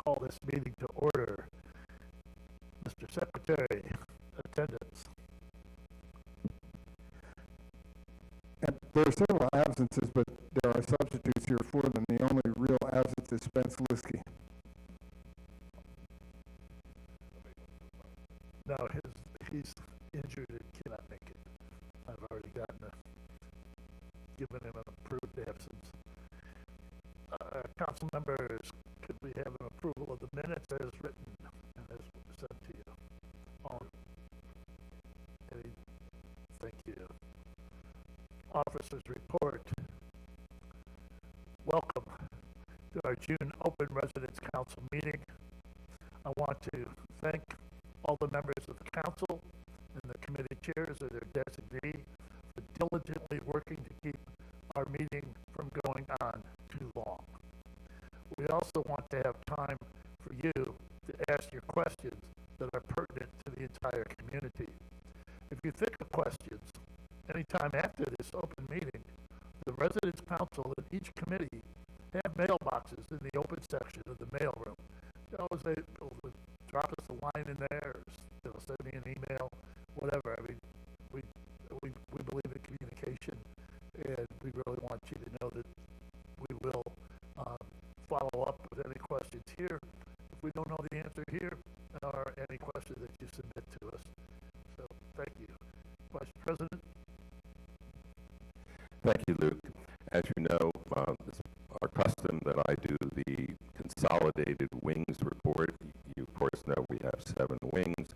call this meeting to order. Mr. Secretary, attendance. And there are several absences, but there are substitutes here for them. The only real absence is Spence Liskey. No, he's injured and cannot make it. I've already given him an approved absence. Council members, could we have an approval of the minutes as written and as sent to you? Thank you. Officers report. Welcome to our June Open Residence Council meeting. I want to thank all the members of the council and the committee chairs or their designee for diligently working to keep our meeting from going on too long. We also want to have time for you to ask your questions that are pertinent to the entire community. If you think of questions anytime after this open meeting, the Residence Council and each committee have mailboxes in the open section of the mailroom. They'll drop us a line in there, or they'll send me an email, whatever. I mean, we believe in communication, and we really want you to know that we will follow up with any questions here. If we don't know the answer here, or any questions that you submit to us. So, thank you. Vice President? Thank you, Luke. As you know, it's our custom that I do the consolidated wings report. You, of course, know we have 7 wings.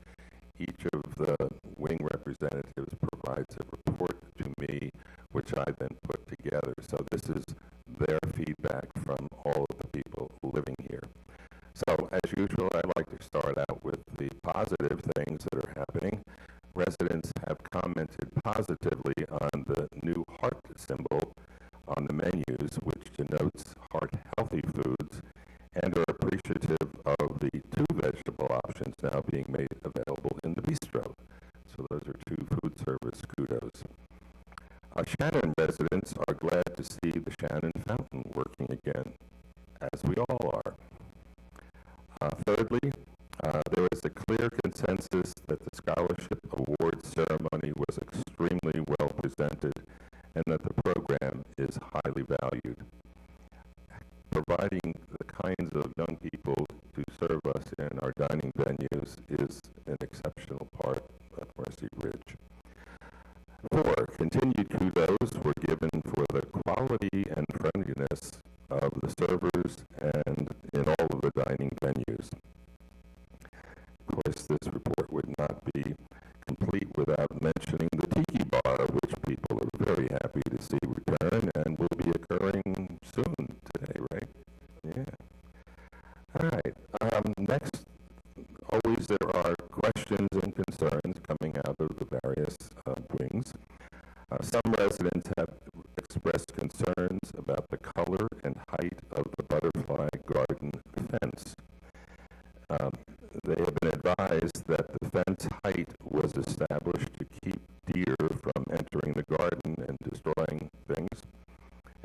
Each of the wing representatives provides a report to me, which I then put together. So this is their feedback from all of the people living here. So, as usual, I'd like to start out with the positive things that are happening. Residents have commented positively on the new heart symbol on the menus, which denotes heart-healthy foods, and are appreciative of the 2 vegetable options now being made available in the bistro. So those are 2 food service kudos. Shannon residents are glad to see the Shannon Fountain working again, as we all are. Thirdly, there is a clear consensus that the scholarship awards ceremony was extremely well presented and that the program is highly valued. Providing the kinds of young people to serve us in our dining venues is an exceptional part of Mercy Ridge. 4, continued kudos were given for the quality and friendliness of the servers and in all of the dining venues. Of course, this report would not be complete without mentioning the Tiki Bar, which people are very happy to see return and will be occurring soon today, right? Yeah. All right. Next, always there are questions and concerns coming out of the various wings. Some residents have expressed concerns about the color and height of the butterfly garden fence. They have been advised that the fence height was established to keep deer from entering the garden and destroying things,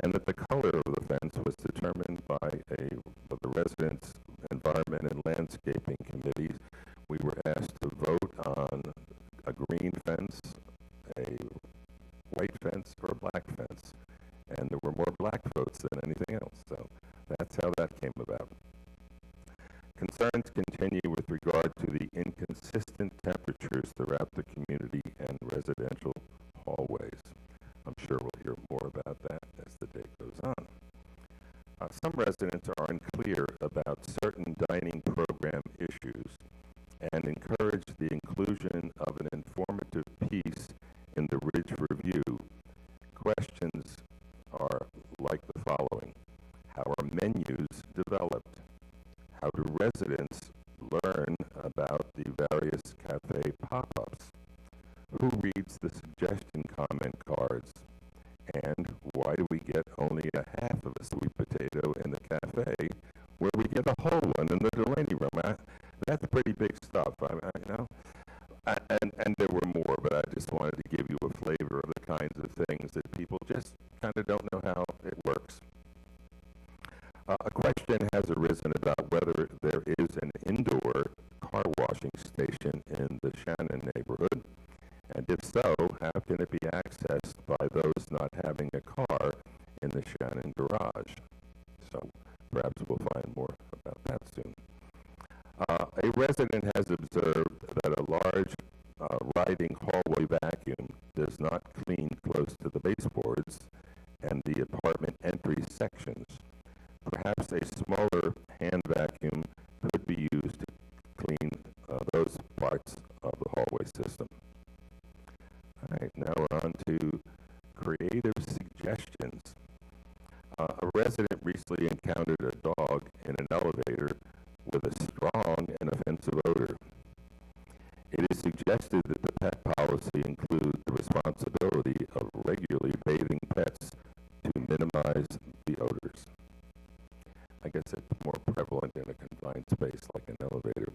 and that the color of the fence was determined by the residents' environment and landscaping committees. We were asked to vote on a green fence, a white fence, or a black fence, and there were more black votes than anything else, so that's how that came about. Concerns continue with regard to the inconsistent temperatures throughout the community and residential hallways. I'm sure we'll hear more about that as the day goes on. Some residents are unclear about certain dining program issues and encourage the inclusion of an informative piece in the Ridge Review. Questions are like the following. How are menus developed? How do residents learn about the various cafe pop-ups? Who reads the suggestion comment cards? And why do we get only a half of a sweet potato in the cafe where we get a whole one in the Delaney room? That's pretty big stuff, and there were more, but I just wanted to give you a flavor of the kinds of things that people just kind of don't know how it works. A question has arisen about whether there If so, how can it be accessed by those not having a car in the Shannon garage? So perhaps we'll find more about that soon. A resident has observed that a large riding hallway vacuum does not clean close to the baseboards and the apartment entry sections. Perhaps a smaller hand vacuum could be used to clean those parts of the hallway system. All right, now we're on to creative suggestions. A resident recently encountered a dog in an elevator with a strong and offensive odor. It is suggested that the pet policy include the responsibility of regularly bathing pets to minimize the odors. I guess it's more prevalent in a confined space like an elevator.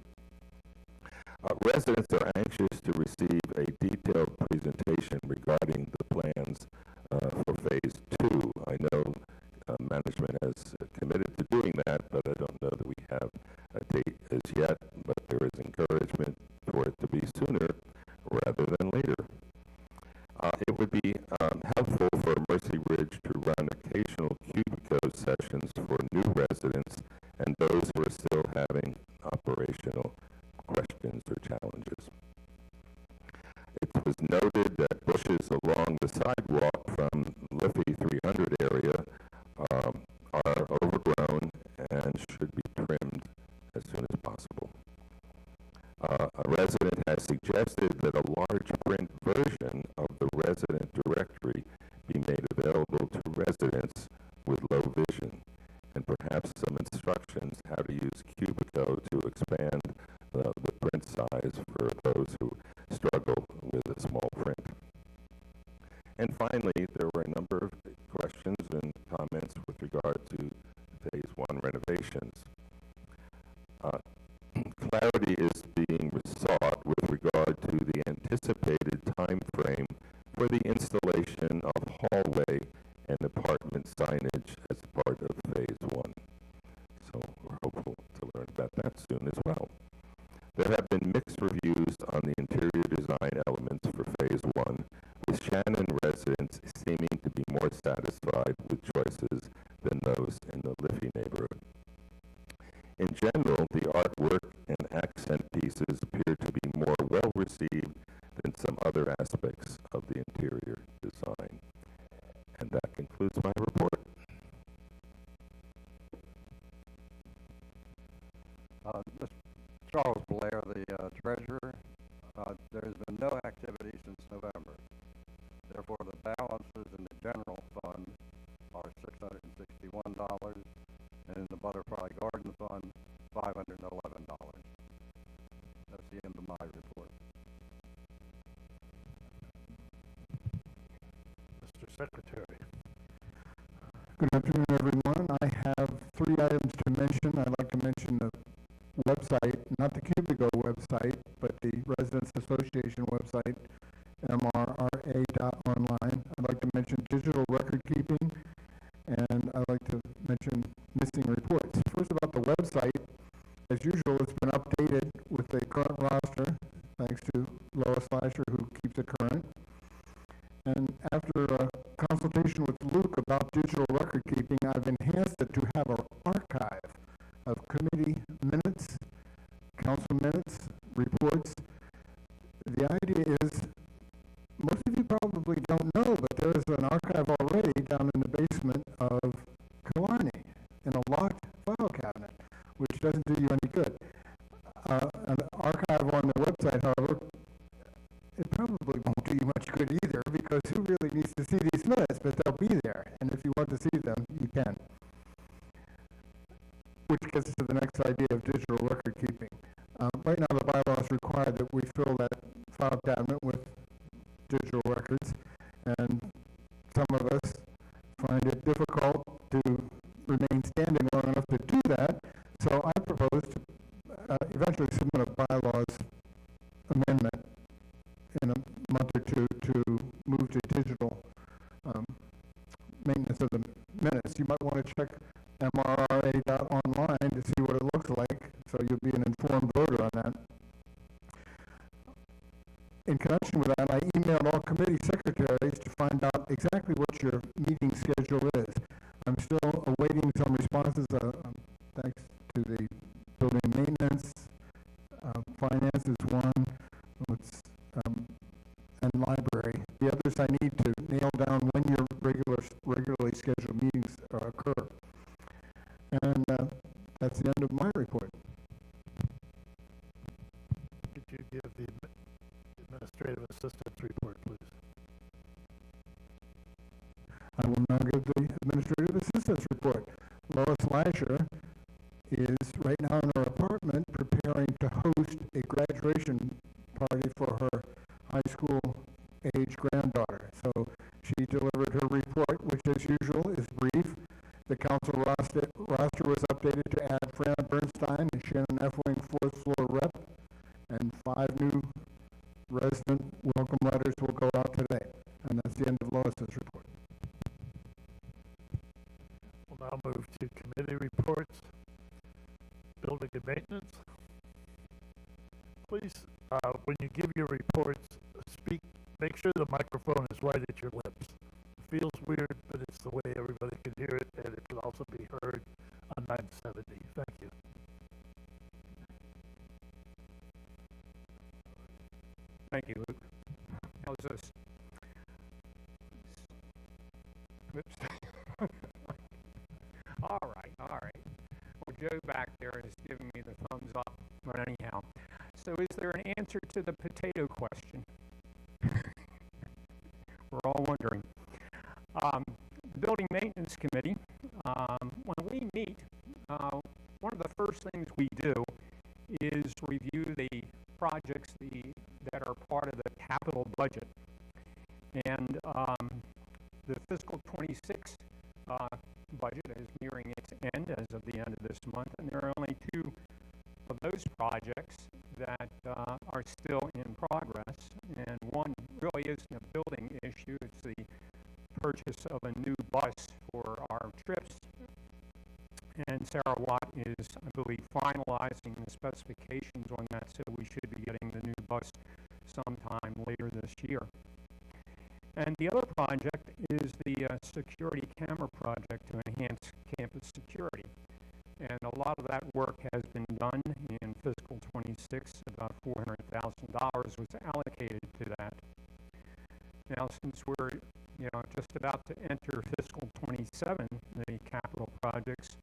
Residents are anxious to receive a detailed presentation regarding the plans for Phase 2. I know management has committed to doing that, but I don't know that we have a date as yet, but there is encouragement for it to be sooner rather than later. It would be helpful for Mercy Ridge to run occasional cubico sessions for new residents and those who are still having operational questions or challenges. It was noted that bushes along the sidewalk from Liffey 300 area are overgrown and should be trimmed as soon as possible. A resident has suggested that a large print version of the resident directory be made available to residents with low vision, and perhaps some instructions how to use Cubico to expand the print size for those who struggle with a small print. And finally, there were a number of questions and comments with regard to Phase 1 renovations. Clarity is being sought with regard to the anticipated time frame for the installation of hallway and apartment signage as part of Phase 1. So we're hopeful to learn about that soon as well. There have been mixed reviews on the interior design elements for Phase 1, with Shannon residents seeming to be more satisfied with choices than those in the Liffey neighborhood. In general, the artwork and accent pieces appear to be more well received than some other aspects of the interior design. And that concludes my report. Mr. Charles Blair, the treasurer. There's been no activity since November. Therefore, the balances in the general fund are $661, and in the Butterfly Garden Fund, $511. That's the end of my report. Mr. Secretary. Good afternoon, everyone. I have 3 items to mention. I'd like to mention the website, not the Cubico website, but the Residents Association website, mrra.online. I'd like to mention digital record keeping, and I'd like to mention missing reports. First, about the website, as usual, it's been updated with the current roster, thanks to Lois Lasher, who keeps it current. And after a consultation with Luke about digital record keeping, I've enhanced it to have an archive of committee minutes, council minutes, reports. The idea is, most of you probably don't know, but there is an archive already down in the basement of Killarney in a locked file cabinet, which doesn't do you any good. An archive on the website, however, it probably won't do you much good either, because who really needs to see these minutes? But they'll be there, and if you want to see them, you can. Which gets to the next idea of digital record keeping. Right now, the bylaws require that we fill that file cabinet with digital records, and some of us find it difficult to remain standing long enough to do that. So I propose to eventually submit a bylaws amendment in a month or two to move to digital maintenance of the minutes. You might want to check mrra.online to see what it looks like, so you'll be an informed voter on that. In connection with that, I emailed committee secretaries to find out exactly what your meeting schedule is. I'm still awaiting some responses, thanks to the building maintenance, finance is one, let's, and library. The others I need to nail down when your regularly scheduled meetings occur. And that's the end of my report. Could you give the administrative assistant's report, please? I will now give the administrative assistant's report. Lois Lasher is right now in her apartment preparing to host a graduation party for her high school age granddaughter. So she delivered her report, which as usual is brief. The council roster was updated to add Fran Bernstein and Shannon Effling, fourth floor rep, and 5 new resident welcome letters will go out today. And that's the end of Lois's report. We'll now move to committee reports. Building and maintenance. Please, when you give your reports, make sure the microphone is right at your lips. It feels weird, but it's the way everybody can hear it, and it can also be heard on 970. Thank you. Thank you, Luke. How's this? Whoops. All right. Well, Joe back there is giving me the thumbs up, but anyhow. So is there an answer to the potato question? We're all wondering. The Building Maintenance Committee, when we meet, one of the first things we do is review the projects that are part of the capital budget. And the fiscal 26 budget is nearing its end as of the end of this month, and there are only 2 of those projects that are still in progress, and one really isn't a building issue. It's the purchase of a new bus for our trips, and Sarah Watt is, I believe, finalizing the specifications on that, so we should be getting the new bus sometime later this year. And the other project is the security camera project to enhance campus security. And a lot of that work has been done in fiscal 26. About $400,000 was allocated to that. Now, since we're just about to enter fiscal 27, the capital projects,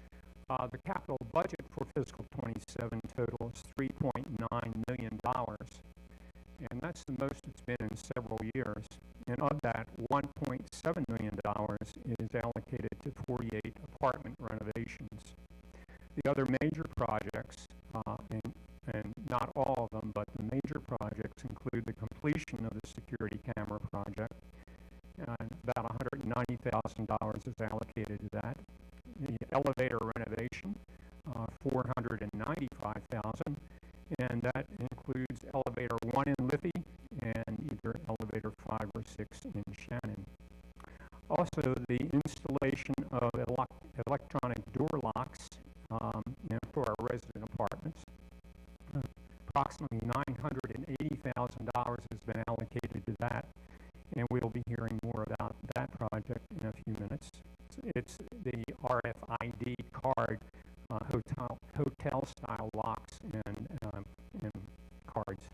the capital budget for fiscal 27 total is $3.9 million. And that's the most it's been in several years. And of that, $1.7 million is allocated to 48 apartment renovations. The other major projects, and not all of them, but the major projects include the completion of the security camera project. About $190,000 is allocated to that. The elevator renovation, $495,000, and that includes elevator 1 in Liffey and either elevator 5 or 6 in Shannon. Also, the installation of electronic door locks for our resident apartments. Approximately $980,000 has been allocated to that, and we'll be hearing more about that project in a few minutes. It's the RFID card hotel style locks and cards.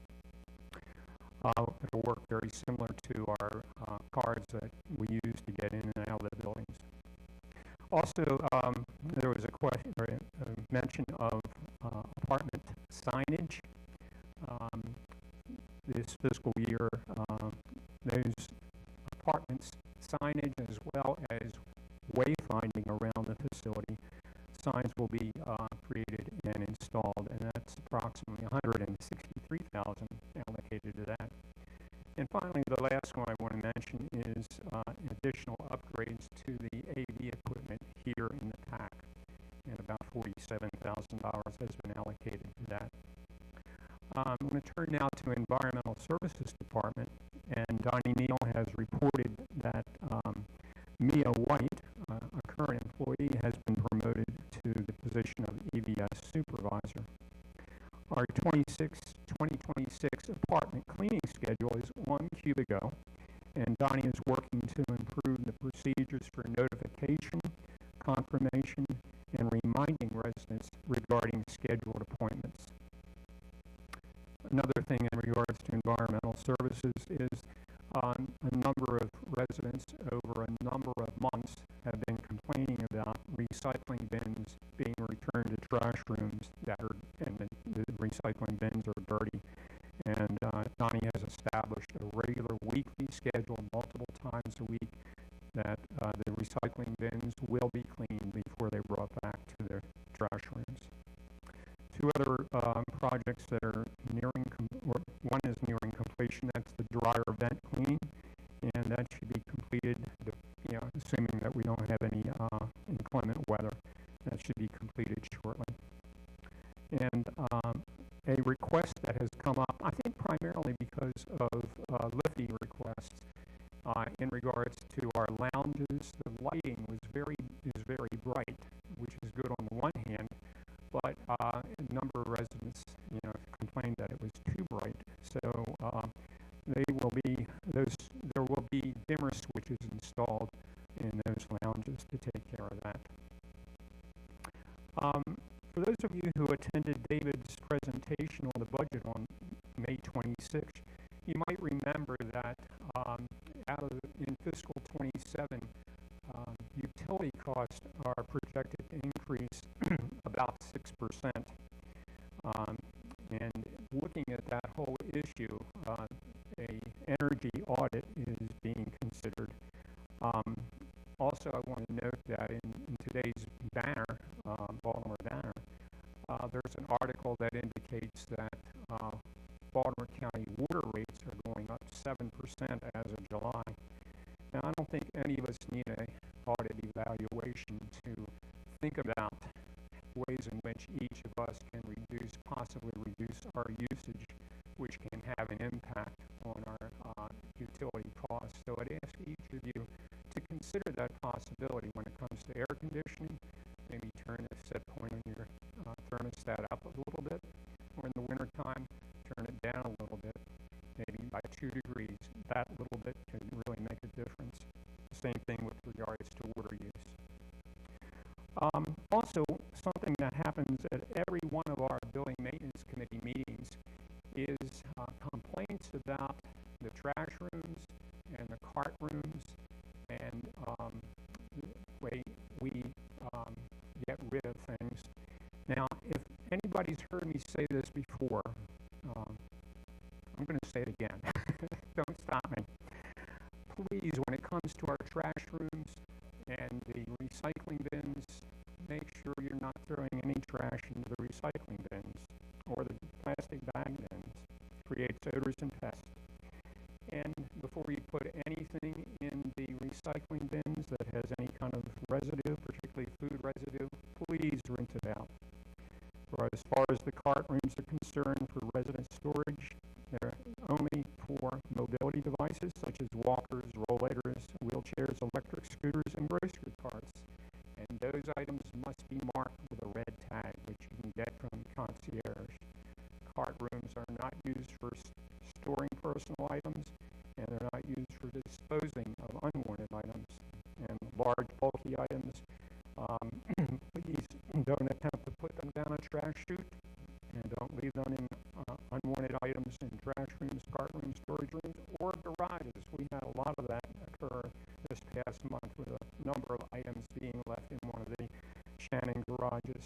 It'll work very similar to our cards that we use to get in and out of the buildings. Also, there was a mention of apartment signage. This fiscal year, those apartments signage as well as wayfinding around the facility signs will be created and installed, and that's approximately $163,000 allocated to that. And finally, the last one I want to mention is additional upgrades to the AV equipment here in the TAC, and about $47,000 has been allocated to that. I'm going to turn now to Environmental Services Department, and Donnie Neal has reported that Mia White, a current employee, has been promoted to the position of EVS supervisor. Our 2026 apartment cleaning schedule is on Cubigo, and Donnie is working to improve the procedures for notification, confirmation, and reminding residents regarding scheduled appointments. Another thing in regards to environmental services is a number of residents over a number of months have been complaining about recycling bins being returned to trash rooms and the recycling bins are dirty. And Donnie has established a regular weekly schedule multiple times a week that the recycling bins will be cleaned before they brought back to their trash rooms. Two other projects that are one is nearing completion. That's the dryer vent cleaning, and that should be completed, assuming that we don't have any inclement weather. That should be completed shortly. And a request that has come up, I think primarily because of Liffey requests, in regards to our lounges. The lighting is very bright, which is good on the one hand, but a number of residents, complained that it was too bright. So there will be dimmer switches installed in those lounges to take care of that. For those of you who attended David's presentation on the budget on May 26th, you might remember that in fiscal 27, utility costs are projected to increase about 6%. And looking at that whole issue, a energy audit is being considered. Also, I want to note that in today's banner, Baltimore Banner, there's an article that indicates that Baltimore County water rates are going up 7% as of July. Now, I don't think any of us need an audit evaluation to think about ways in which each of us can possibly reduce our usage, which can have an impact on our utility costs. So I'd ask each of you to consider that possibility when it comes to air conditioning. Maybe turn the set point on your thermostat up a little bit, or in the wintertime, turn it down a little bit, maybe by 2 degrees. That little bit can really make a difference. Same thing with regards to water use. Also, something that happens at every one of our building maintenance committee meetings is complaints about the trash rooms and the cart rooms and the way we get rid of things. Now, if anybody's heard me say this before, I'm going to say it again. Don't stop me. Please, when it comes to our trash rooms and the recycling bins, make sure you're not throwing any trash into the recycling bins or the plastic bag bins. It creates odors and pests. And before you put anything in the recycling bins that has any kind of residue, particularly food residue, please rinse it out. As far as the cart rooms are concerned for resident storage, they're only for mobility devices such as walkers, rollators, wheelchairs, electric scooters, and grocery carts. And those items must be marked with a red tag, which you can get from concierge. Cart rooms are not used for storing personal items, and they're not used for disposing of unwanted items. And large, bulky items, please don't attempt to put them down a trash chute, and don't leave them in unwanted items in trash rooms, cart rooms, storage rooms, or garages. We had a lot of that occur this past month with a number of items being left in one of the Shannon garages.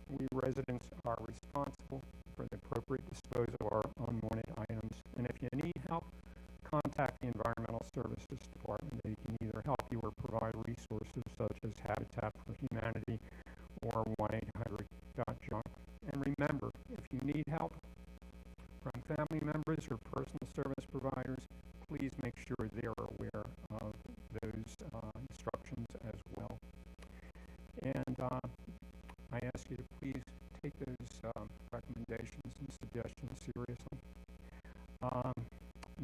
We residents are responsible for the appropriate disposal of our unwanted items. And if you need help, contact the Environmental Services Department. They can either help you or provide resources such as Habitat for Humanity or 1-800-JUNK. And remember, if you need help from family members or personal service providers, please make sure they're aware of those instructions as well. And I ask you to please take those recommendations and suggestions seriously.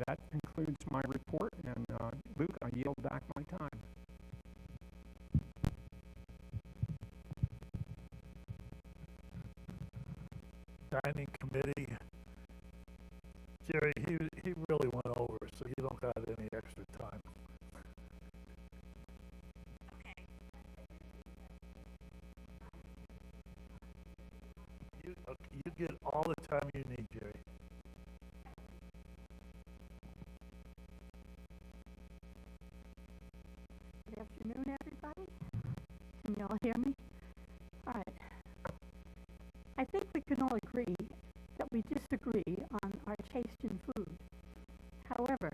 That concludes my report, and Luke, I yield back my time. Dining committee, Jerry, he really went over, so you don't got any extra time. You get all the time you need, Jerry. Good afternoon, everybody. Can you all hear me? All right. I think we can all agree that we disagree on our taste in food. However,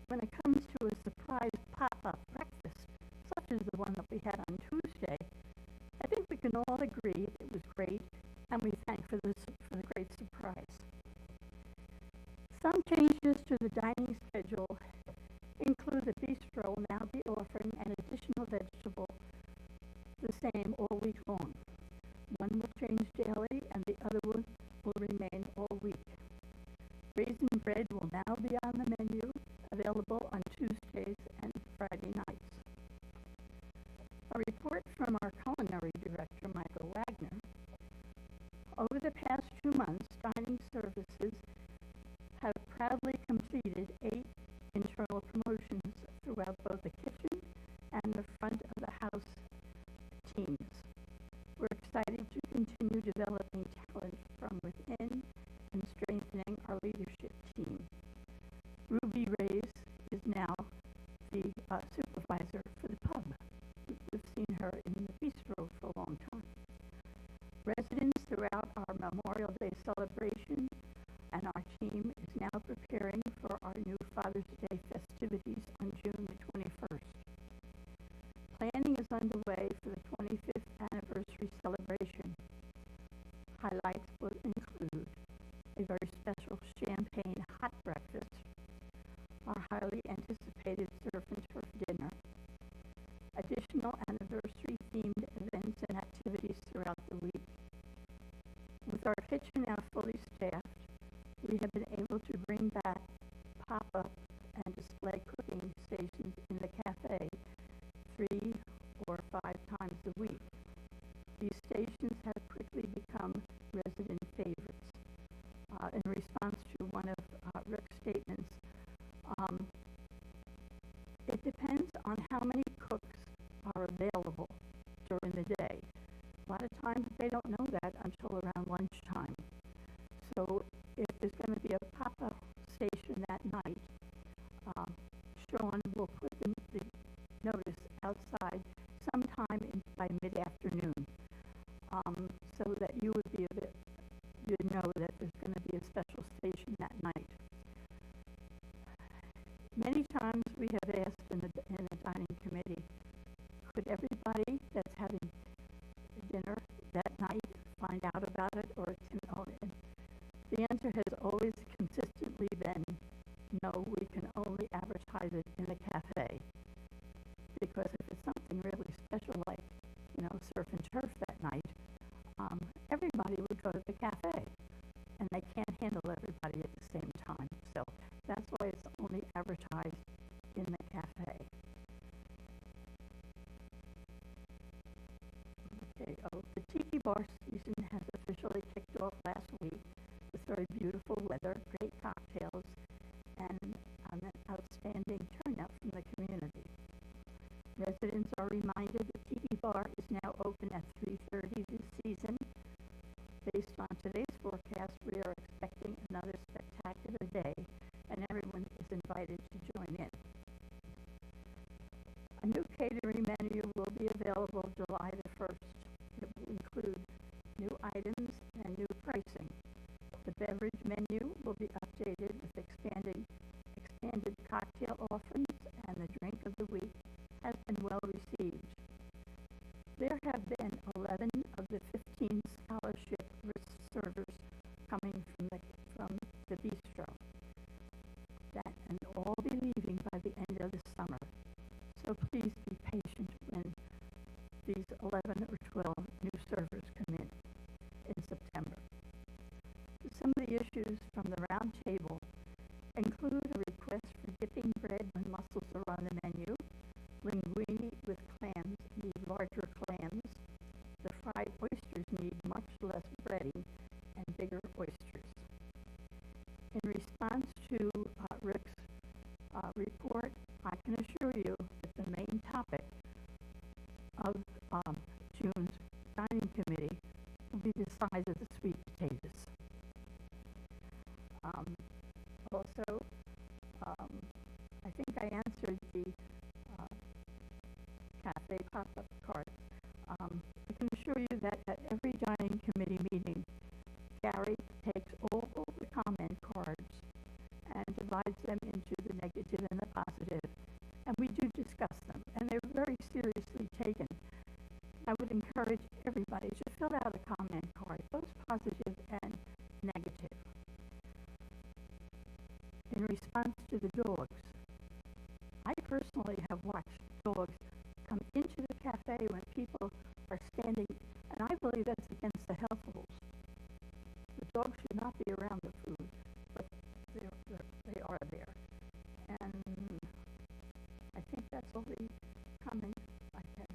when it comes to a surprise pop-up breakfast, such as the one that we had on Tuesday, I think we can all agree it was great, and we thank for the great surprise. Some changes to the dining schedule include the bistro will now be offering an additional vegetable the same all week long. One will change daily and the other one will remain all week. Raisin bread will now be on the menu, available on Tuesdays and Friday nights. A report from our culinary director, Michael Wagner. Over the past 2 months, dining services have proudly completed 8 internal promotions throughout both the kitchen and the front of the house teams. We're excited to continue developing talent from within and strengthening our leadership team. Ruby Reyes is now the supervisor for the pub. We've seen her in the bistro for a long time. Residents throughout our Memorial Day celebration and our team is now preparing for our new Father's Day festivities on June 21st. Planning is underway for the 25th anniversary celebration. Highlights will include a very special champagne hot breakfast, our highly anticipated surf and turf dinner, additional anniversary-themed events and activities throughout the week. With our kitchen now fully staffed, we have been able to bring back pop-up and display cooking stations in the cafe 3 or 5 times a week. These stations have quickly become resident favorites. In response to one of Rick's statements, it depends on how many cooks are available during the day. A lot of times they don't know that until around lunchtime. So if there's going to be a pop-up station that night, Sean will put the notice outside sometime by mid-afternoon, so that you would know that there's going to be a special station that night. Many times we have asked in the dining committee, could everybody that's having dinner that night find out about it, or and the answer has always consistently been, no, we can only advertise it in the cafe. Because if it's something really special like, surf and turf that night, everybody would go to the cafe. And they can't handle everybody at the same time. So that's why it's only advertised in the cafe. Okay, the tiki bar season has officially kicked off last week with very beautiful weather, great cocktails, and an outstanding turnout from the community. Residents are reminded the tiki bar is now open at 3:30 this season. Based on today's forecast, we are expecting another spectacular day, and everyone is invited to join in. A new catering menu will be available July the 1st. It will include new items and new pricing. The beverage menu will be updated with expanded cocktail offerings, and the drink of the week has been well received. There have been 11 of the 15 scholarship servers coming from the bistro, and all be leaving by the end of the summer. So please be patient when these 11 or 12 new servers come in September. Some of the issues from the round table include a request for dipping bread when mussels are on the menu, linguine with clams need larger clams, the fried oysters need much less breading, and bigger oysters. In response to Rick's report, I can assure you that the main topic of June's dining committee will be the size of the sweet potato. seriously taken. I would encourage everybody to fill out a comment card, both positive and negative. In response to the dogs, I personally have watched dogs come into the cafe when people are standing, and I believe that's against the health rules. The dogs should not be around the food, but they are there. And I think that's all the comments I can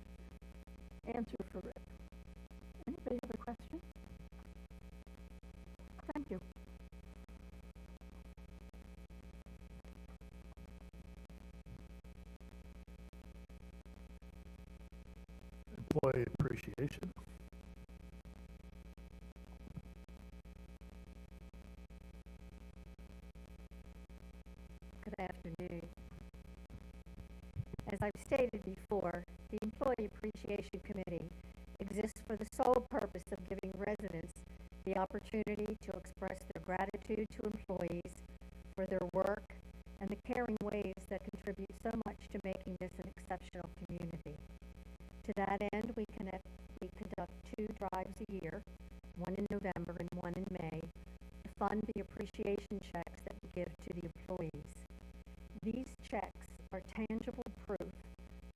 answer for it. Anybody have a question? Thank you. Employee appreciation. Good afternoon. As I've stated before, the Employee Appreciation Committee exists for the sole purpose of giving residents the opportunity to express their gratitude to employees for their work and the caring ways that contribute so much to making this an exceptional community. To that end, we conduct 2 drives a year, one in November and one in May, to fund the appreciation checks that we give to the employees. These checks are tangible proof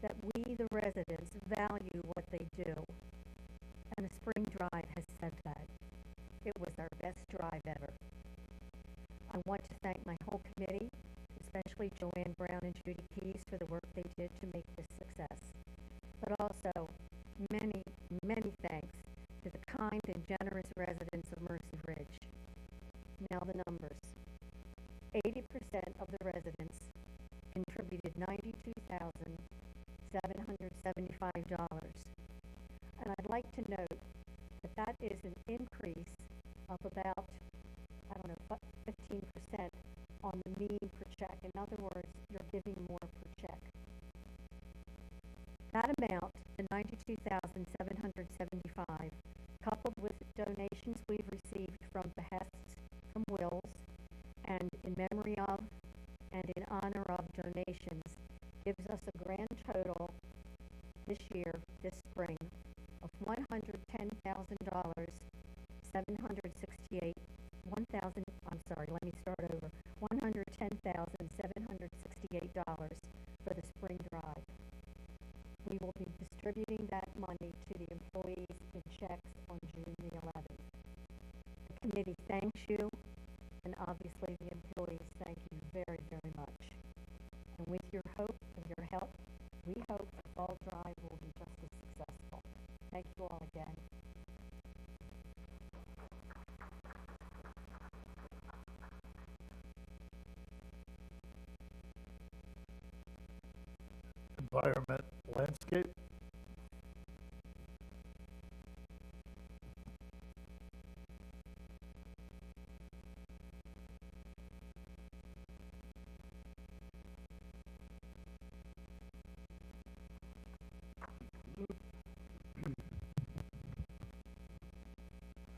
that we, the residents, value what they do. And the spring drive has said that. It was our best drive ever. I want to thank my whole committee, especially Joanne Brown and Judy Keys, for the work they did to make this success. But also, many, many thanks to the kind and generous residents of Mercy Ridge. Now the numbers. 80% of the residents contributed $92,775. And I'd like to note that that is an increase of about, 15% on the mean per check. In other words, you're giving more per check. That amount, the $92,775, coupled with donations we've received from behests from wills, and in memory of and in honor of donations, gives us a grand total this year, this spring, of $110,768 for the spring drive. We will be distributing that money to the employees in checks on June the 11th. The committee thanks you, and obviously the employees thank you very, very much. And with your help, we hope the fall drive will be just as successful. Thank you all again. Environment, landscape.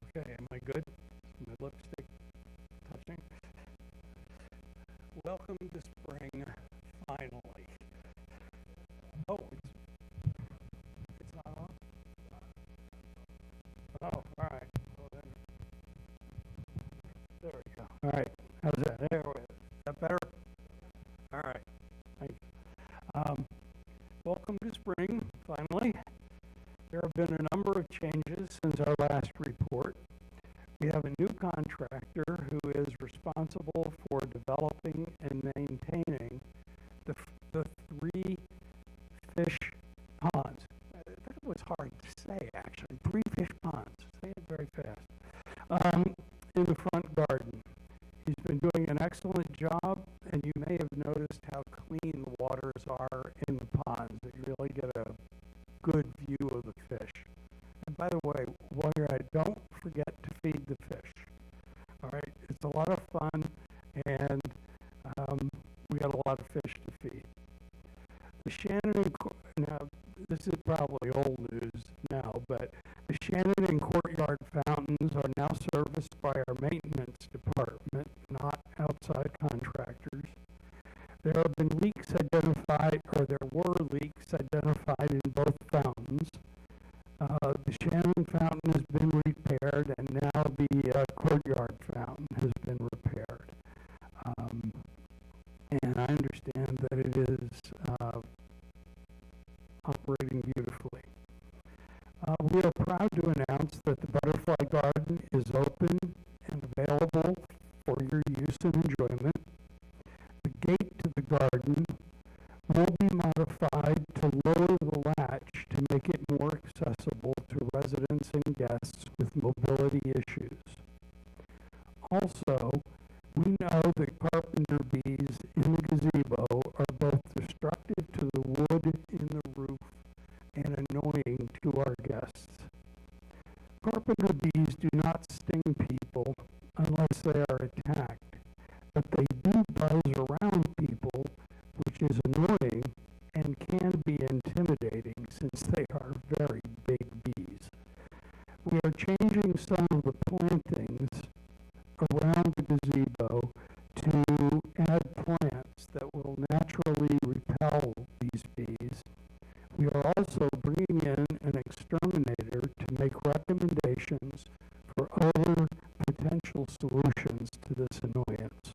Okay, am I good? My lipstick touching? Welcome to spring, finally. Oh, it's not on? Oh, all right. Well, then, there we go. All right, how's that? There we go. Is that better? All right, thank you. Welcome to spring, finally. There have been a number of changes since our last report. We have a new contractor who is responsible for developing and maintaining the 3 fish ponds. That was hard to say, actually. 3 fish ponds. Say it very fast. In the front garden. He's been doing an excellent job, and you may have noticed how clean the waters are in the ponds. You really get a good view of the fish. And by the way, while you're at it, don't forget to feed the fish. All right, it's a lot of fun, and we got a lot of fish to feed. The Shannon now this is probably old news now, but the Shannon and Courtyard fountains are now serviced by our maintenance department, not outside contractors. There have been leaks identified, or there there were leaks identified in both fountains. The Shannon fountain has been repaired, and now the courtyard fountain has been repaired. And I understand that it is operating beautifully. We are proud to announce that the Butterfly Garden is open and available for your use and enjoyment. The gate to the garden will be modified to lower the latch to make it more accessible to residents and guests with mobility issues. Also, we know that carpenter bees in the gazebo are both destructive to the wood in the roof and annoying to our guests. Carpenter bees do not sting people unless they are attacked, but they do buzz around people, which is annoying and can be intimidating since they are very big bees. We are changing some of the plantings around the gazebo to add plants that will naturally repel these bees. We are also bringing in an exterminator to make recommendations for other potential solutions to this annoyance.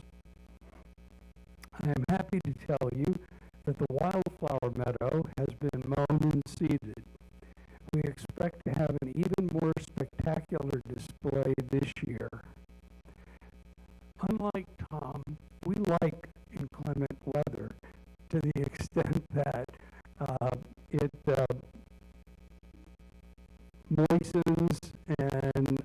I am happy to tell you that the wildflower meadow has been mown and seeded. We expect to have an even more spectacular display this year. Unlike Tom, we like inclement weather to the extent that it moistens and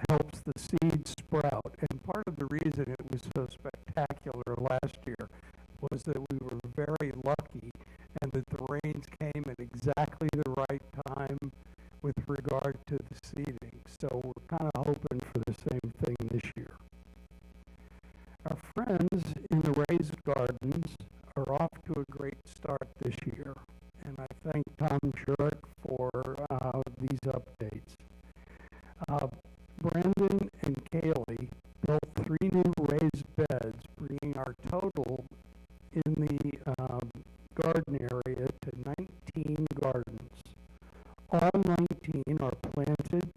helps the seed sprout. And part of the reason it was so spectacular last year was that we were very lucky and that the rains came at exactly the right time with regard to the seeding. So we're kind of hoping for the same thing this year. Our friends in the raised gardens are off to a great start this year, and I thank Tom Jurek for these updates. Brandon and Kaylee built 3 new raised beds, bringing our total in the garden area to 19 gardens. All 19 are planted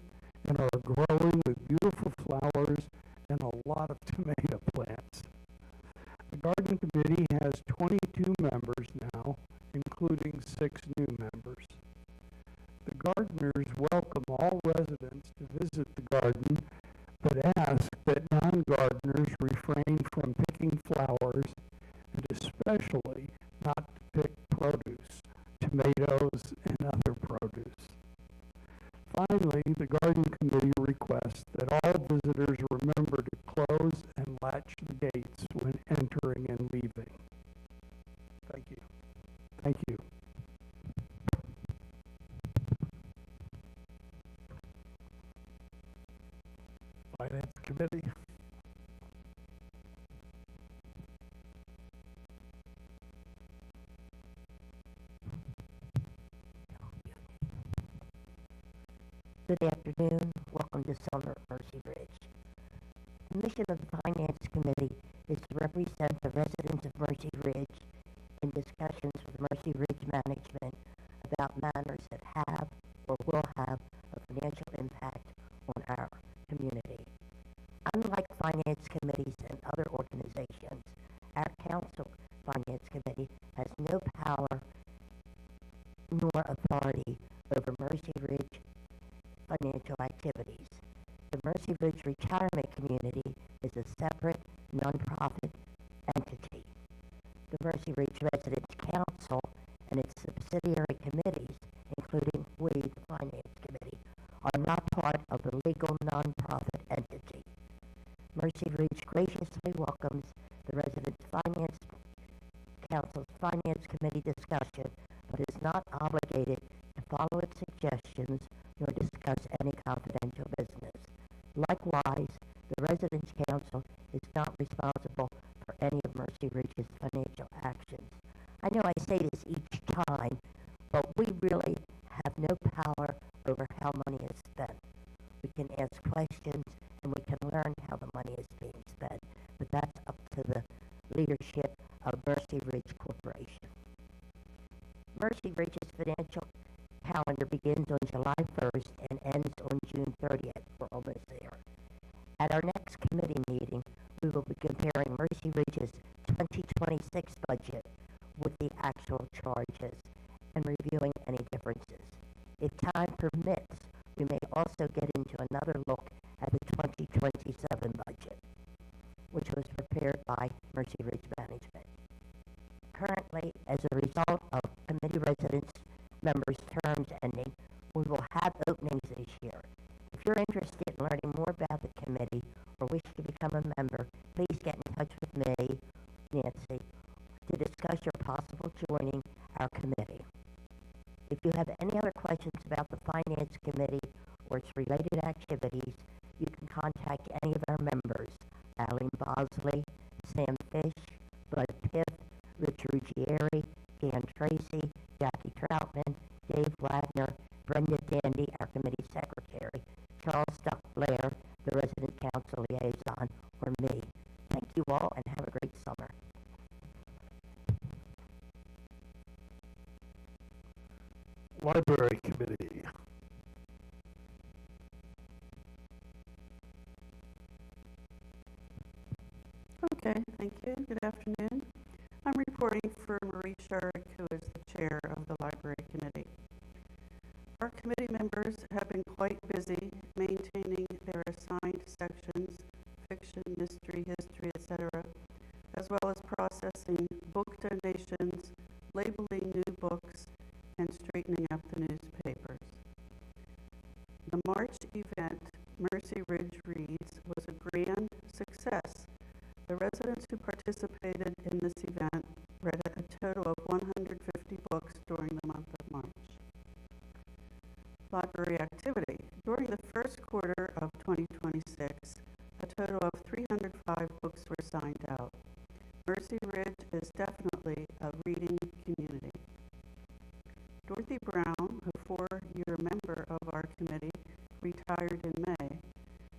and are growing with beautiful flowers and a lot of tomato plants. The garden committee has 22 members now, including 6 new members. The gardeners welcome all residents to visit the garden, but ask that non-gardeners refrain from picking flowers and especially not to pick produce, tomatoes and other produce. Finally, the garden committee requests that all visitors remember to close and latch the gates when entering and leaving. Thank you. Thank you. Finance Committee. Good afternoon. Welcome to Summer Mercy Ridge. The mission of the Finance Committee is to represent the residents of Mercy Ridge in discussions with Mercy Ridge management about matters that have or will have a financial impact on our community. Unlike finance committees and other organizations, our council finance committee has no power nor authority over Mercy Ridge financial activities. The Mercy Ridge Retirement Community is a separate, nonprofit entity. The Mercy Ridge Residents Council and its subsidiary committees, including we, the Finance Committee, are not part of the legal nonprofit entity. Mercy Ridge graciously welcomes the Residents Finance Council's Finance Committee discussion, but is not obligated to follow its suggestions nor discuss any confidential business. Likewise, the Residents Council is not responsible for any of Mercy Ridge's financial actions. I know I say this each time, but we really have no power over how money is spent. We can ask questions and we can learn how the money is being spent, but that's up to the leadership of Mercy Ridge Corporation. Mercy Ridge's financial calendar begins on July 1st and ends on June 30th. We're almost there. At our next committee meeting, we will be comparing Mercy Ridge's 2026 budget with the actual charges and reviewing any differences. If time permits, we may also get into another look at the 2027 budget, which was prepared by Mercy Ridge Management. Currently, as a result of committee residents' members' terms ending, we will have openings this year. If you're interested in learning more about the committee or wish to become a member, please get in touch with me, Nancy, to discuss your possible joining our committee. If you have any other questions about the Finance Committee or its related activities, you can contact any of our members, Alan Bosley, Sam Fish, Bud Piff, Rich Ruggieri, Dan Tracy, Jackie Troutman, Dave Wagner, Brenda Dandy, our committee secretary, Charles Duck Blair, the resident council liaison, or me. Thank you all and have a great summer. Library Committee. Okay, thank you. Good afternoon. I'm reporting for Marie Sherrick, who is the chair of the Library Committee. Our committee members have been quite busy maintaining their assigned sections, fiction, mystery, history, etc., as well as processing book donations, labeling new books, and straightening up the newspapers. The March event, Mercy Ridge Reads, was a grand success. The residents who participated in this event read a total of 150 books during the month of March. Library activity. During the first quarter of 2026, a total of 305 books were signed out. Mercy Ridge is definitely a reading community. Dorothy Brown, a 4-year member of our committee, retired in May.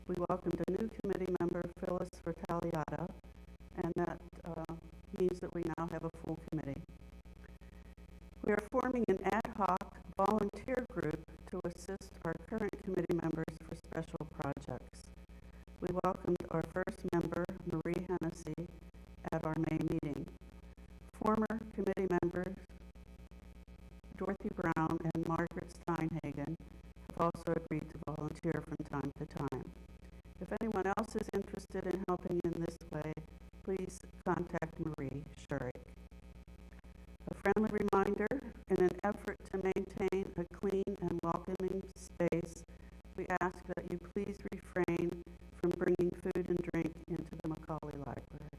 We welcomed a new committee member, Phyllis Vertaliata, and that means that we now have a full committee. We are forming an ad hoc volunteer group to assist our current committee members for special projects. We welcomed our first member, Marie Hennessy, at our May meeting. Former committee members Dorothy Brown and Margaret Steinhagen have also agreed to volunteer from time to time. If anyone else is interested in helping in this way, please contact Marie Sherrick. A friendly reminder, in an effort to maintain a clean and welcoming space, we ask that you please refrain from bringing food and drink into the Macaulay Library.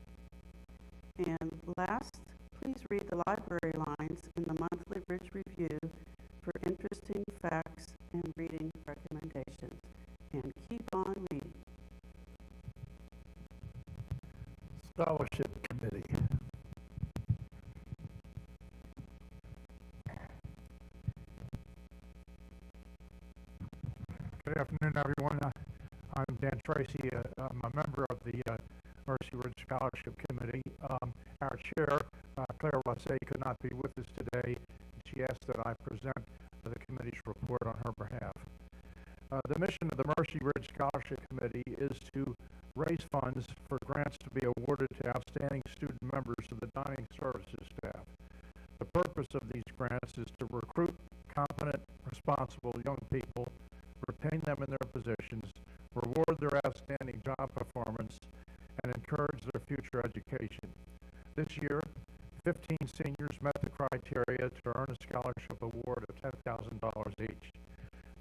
And last, please read the library lines in the monthly Ridge Review for interesting facts and reading recommendations. And keep on reading. Scholarship Committee. Good afternoon, everyone. I'm Dan Tracy. I'm a member of the Mercy Ridge Scholarship Committee. Our chair, Claire Lassay, could not be with us today. She asked that I present the committee's report on her behalf. The mission of the Mercy Ridge Scholarship Committee is to raise funds for grants to be awarded to outstanding student members of the dining services staff. The purpose of these grants is to recruit competent, responsible young people, retain them in their positions, reward their outstanding job performance, and encourage their future education. This year, 15 seniors met the criteria to earn a scholarship award of $10,000 each.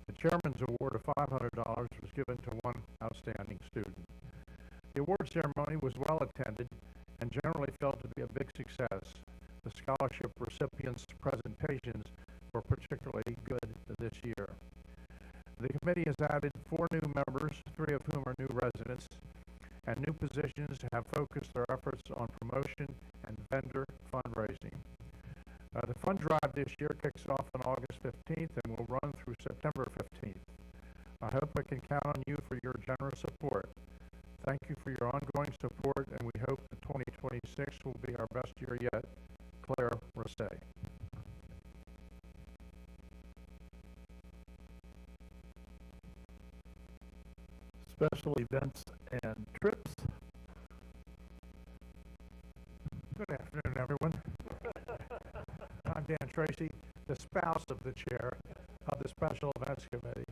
The chairman's award of $500 was given to one outstanding student. The award ceremony was well attended and generally felt to be a big success. The scholarship recipients' presentations were particularly good this year. The committee has added 4 new members, 3 of whom are new residents, and new positions have focused their efforts on promotion and vendor fundraising. The fund drive this year kicks off on August 15th and will run through September 15th. I hope I can count on you for your generous support. Thank you for your ongoing support, and we hope that 2026 will be our best year yet. Claire Rousset. special events and trips. Good afternoon, everyone. I'm Dan Tracy, the spouse of the chair of the Special Events Committee,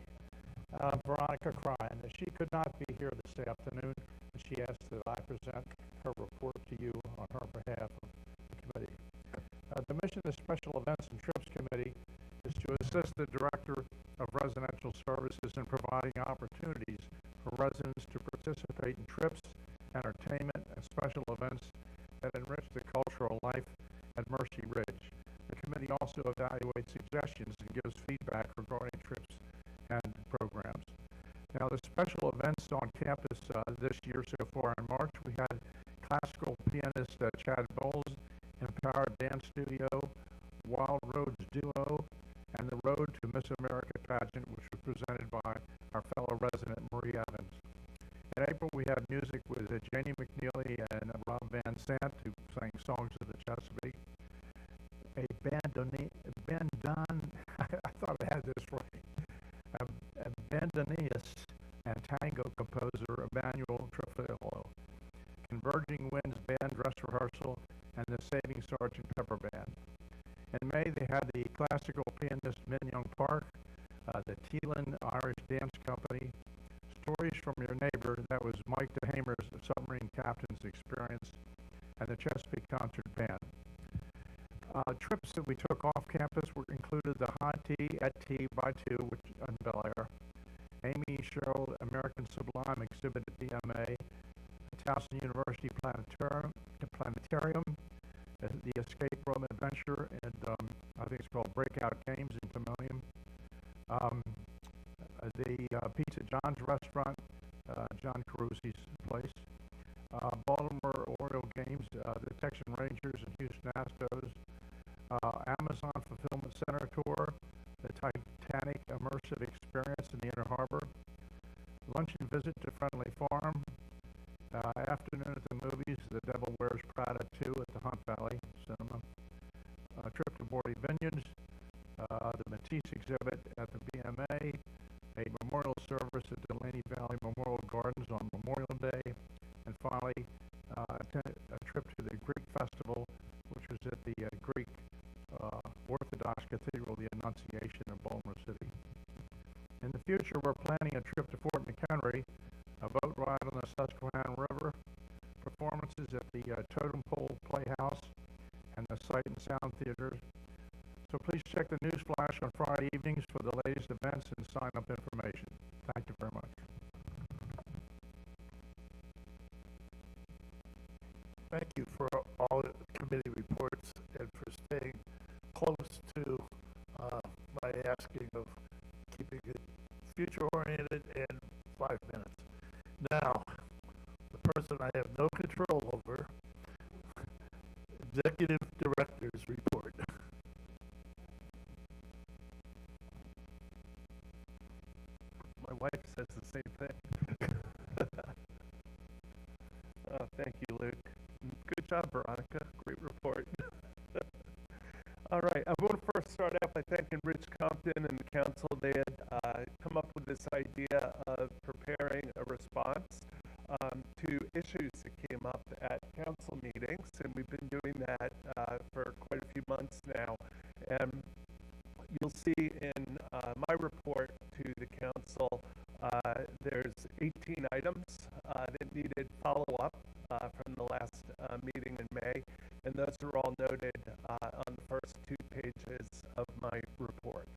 Veronica Cryan. She could not be here this afternoon, and she asked that I present her report to you on her behalf of the committee. The mission of the Special Events and Trips Committee is to assist the Director of Residential Services in providing opportunities for residents to participate in trips, entertainment, and special events that enrich the cultural life at Mercy Ridge. The committee also evaluates suggestions and gives feedback regarding trips and programs. Now, the special events on campus this year so far in March, we had classical pianist Chad Bowles, Empowered Dance Studio, Wild Roads Duo, and the Road to Miss America pageant, which was presented by our fellow resident Marie Evans. In April, we had music with Janie McNeely and Rob Van Sant, who sang Songs of the Chesapeake. A I thought I had this right. A bandoneonist and tango composer, Emmanuel Trujillo. Converging Winds Band Dress Rehearsal, and the Saving Sergeant Pepper Band. In May, they had the classical pianist Min Young Park, the Teelan Irish Dance Company, Stories from Your Neighbor, that was Mike DeHamer's Submarine Captain's Experience, and the Chesapeake Concert Band. Trips that we took off campus included the High Tea at Tea by Two, which in Bel Air, Amy Sherrill American Sublime exhibit at DMA, Towson University Planetarium, the Escape Room Adventure, and I think it's called Breakout Games in Timonium. The Pizza John's restaurant, John Carusi's place. Baltimore Oriole Games, the Texan Rangers and Houston Astros. Amazon Fulfillment Center Tour, the Titanic Immersive Experience in the Inner Harbor. Luncheon visit to Friendly Farm. Afternoon at the movies, The Devil Wears Prada 2 at the Hunt Valley Cinema. Trip to Bordy Vineyards, the Matisse exhibit at the BMA, a memorial service at Delaney Valley Memorial Gardens on Memorial Day, and finally, a trip to the Greek Festival, which was at the Greek Orthodox Cathedral of the Annunciation in Baltimore City. In the future, we're planning a trip to Fort McHenry, a boat ride on the Susquehanna River, performances at the Totem Pole Playhouse, and the Sight and Sound Theaters. So please check the news flash on Friday evenings for the latest events and sign-up information. Thank you very much. Thank you for all the committee reports and for staying close to my asking of keeping it future-oriented and 5 minutes. Now, the person I have no control over, Executive Director's Report. My wife says the same thing. Thank you, Luke. Good job, Veronica. Great report. All right, I want to first start out by thanking Rich Compton and the council. They had come up with this idea of preparing a response to issues that came up at council meetings, and we've been doing that for quite a few months now. And you'll see in my report to the council, there's 18 items that needed follow-up from the last meeting in May, and those are all noted on the first 2 pages of my report.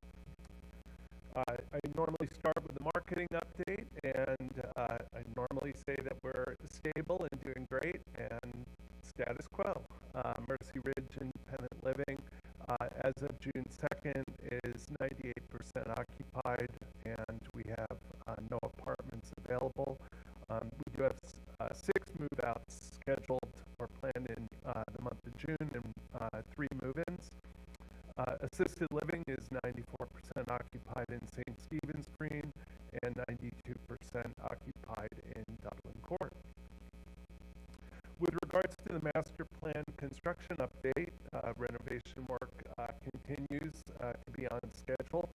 I normally start with the marketing update, and I normally say that we're stable and doing great, and status quo. Mercy Ridge Independent Living, as of June 2nd, is 98% occupied, and we have no apartments available. We do have 6 move-outs scheduled or planned in the month of June, and 3 move-ins. Assisted living is 94% occupied in St. Stephen's Green and 92% occupied in Dublin Court. With regards to the master plan construction update, renovation work continues to be on schedule.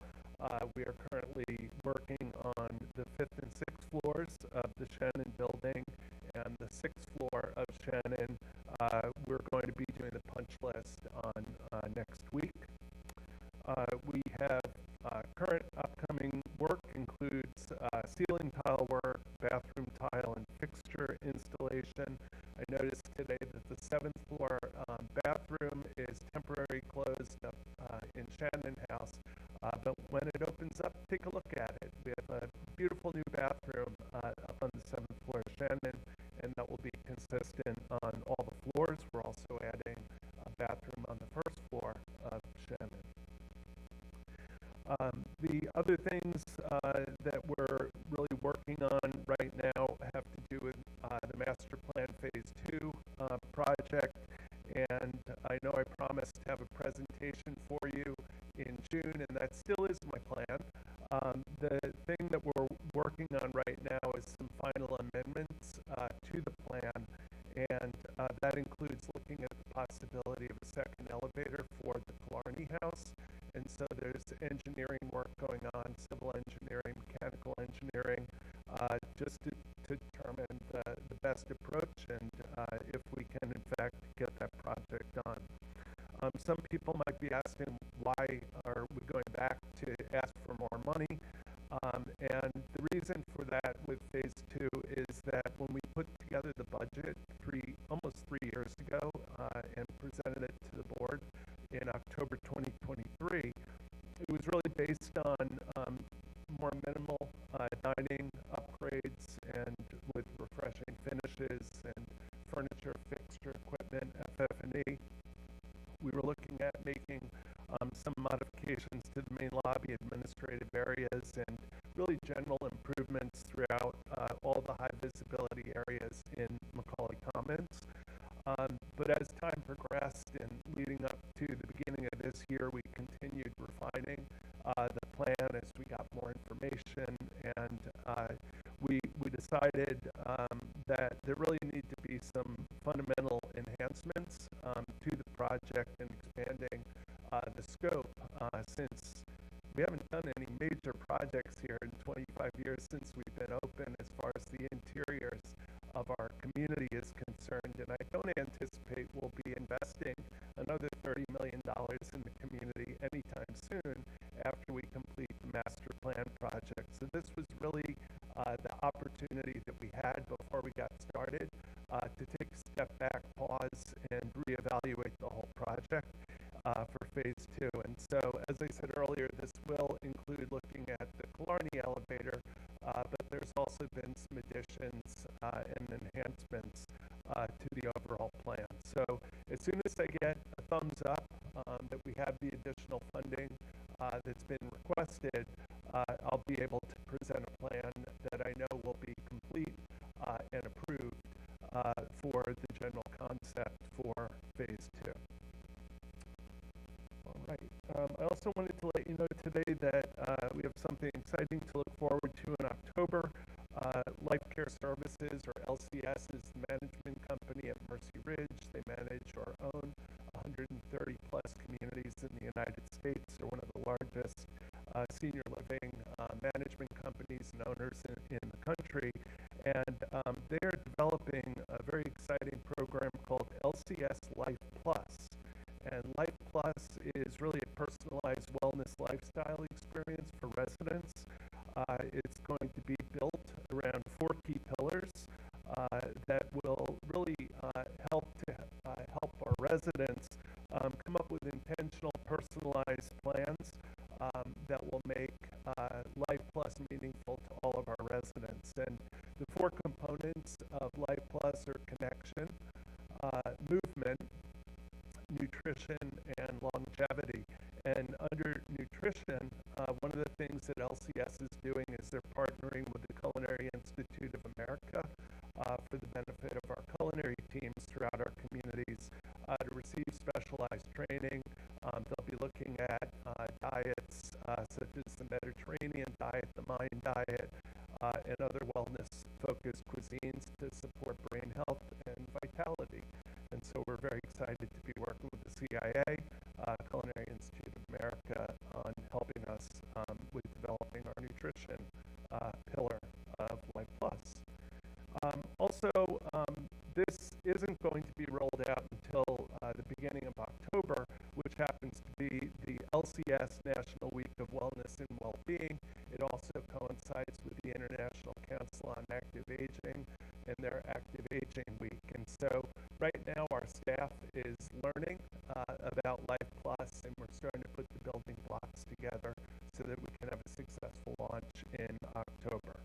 We are currently working on the 5th and 6th floors of We have current upcoming work includes ceiling tile work, bathroom tile and fixture installation. I noticed today that the 7th floor bathroom is temporarily closed up in Shannon House, but when it opens up, take a look at it. We have a beautiful new bathroom up on the 7th floor of Shannon, and that will be consistent on all the floors. We're also adding a bathroom on the 1st floor of Shannon. The other things that we're really working on right now have to do with the Master Plan Phase 2 project, and I know I promised to have a presentation for you in June, and that still is my plan. The thing that we're working on right now is some final amendments to the plan, and that includes looking at the possibility of a second elevator for the Killarney House. And so there's engineering work going on, civil engineering, mechanical engineering, just to determine the best approach and if we can, in fact, get that project done. Some people might be asking, why are we going back to ask for more money? And the reason for that with Phase 2 is that when we put together the budget almost 3 years ago and presented it to the board in October 2023, it was really based on more minimal dining upgrades and with refreshing finishes and furniture, fixture, equipment, FF&E. We were looking at making some modifications to the main lobby administrative areas and really general improvements throughout all the high visibility areas in Macaulay Commons. But as time progressed and leading up to the beginning of this year, we continued refining the plan as we got more information, and we decided that there really need to be some fundamental enhancements to the project and expanding the scope since we haven't done any major projects here in 25 years since we've been open as far as the interiors of our community is concerned, and I don't anticipate we'll be investing another $30 million in the community anytime soon after we complete the master plan project. So this was really the opportunity that we had before we got started to take a step back, pause, and reevaluate the whole project for Phase 2. And so, as I said earlier, this will include looking at the Killarney elevator, but there's also been some additions and enhancements to the overall plan. So as soon as I get a thumbs up that we have the additional funding that's been requested, I'll be able to present a plan that I know will be complete and approved for the general concept for Phase 2. All right. I also wanted to let you know today that we have something exciting to look forward to in October. Life Care Services, or LCS, is the management company at Mercy Ridge. They manage or own 130 plus communities in the United States. They're one of the largest senior living management companies and owners in the country. And they are developing a very exciting program called LCS Life Plus. And Life Plus is really a personalized wellness lifestyle experience for residents. It's going to be built around 4 key pillars that will really help our residents come up with intentional, personalized plans that will make Life Plus meaningful to all of our residents. And the 4 components of Life Plus are connection, movement, nutrition, and longevity. And under nutrition, one of the things that LCS is doing is they're partnering with the Culinary Institute of America for the benefit of our culinary teams throughout our communities to receive specialized training. They'll be looking at diets such as the Mediterranean diet, the Mayan diet, and other wellness-focused cuisines to support brain health and vitality. And so we're very excited to be working with the CIA, Culinary Institute of America, on helping us with developing our nutrition pillar of Life Plus. Also, this isn't going to be rolled out until the beginning of October, which happens to be the LCS, National Week of Wellness and Wellbeing. It also coincides with the International Council on Active Aging and their Active Aging Week. And so right now our staff is learning about Life Plus, and we're starting to put the building blocks together so that we can have a successful launch in October.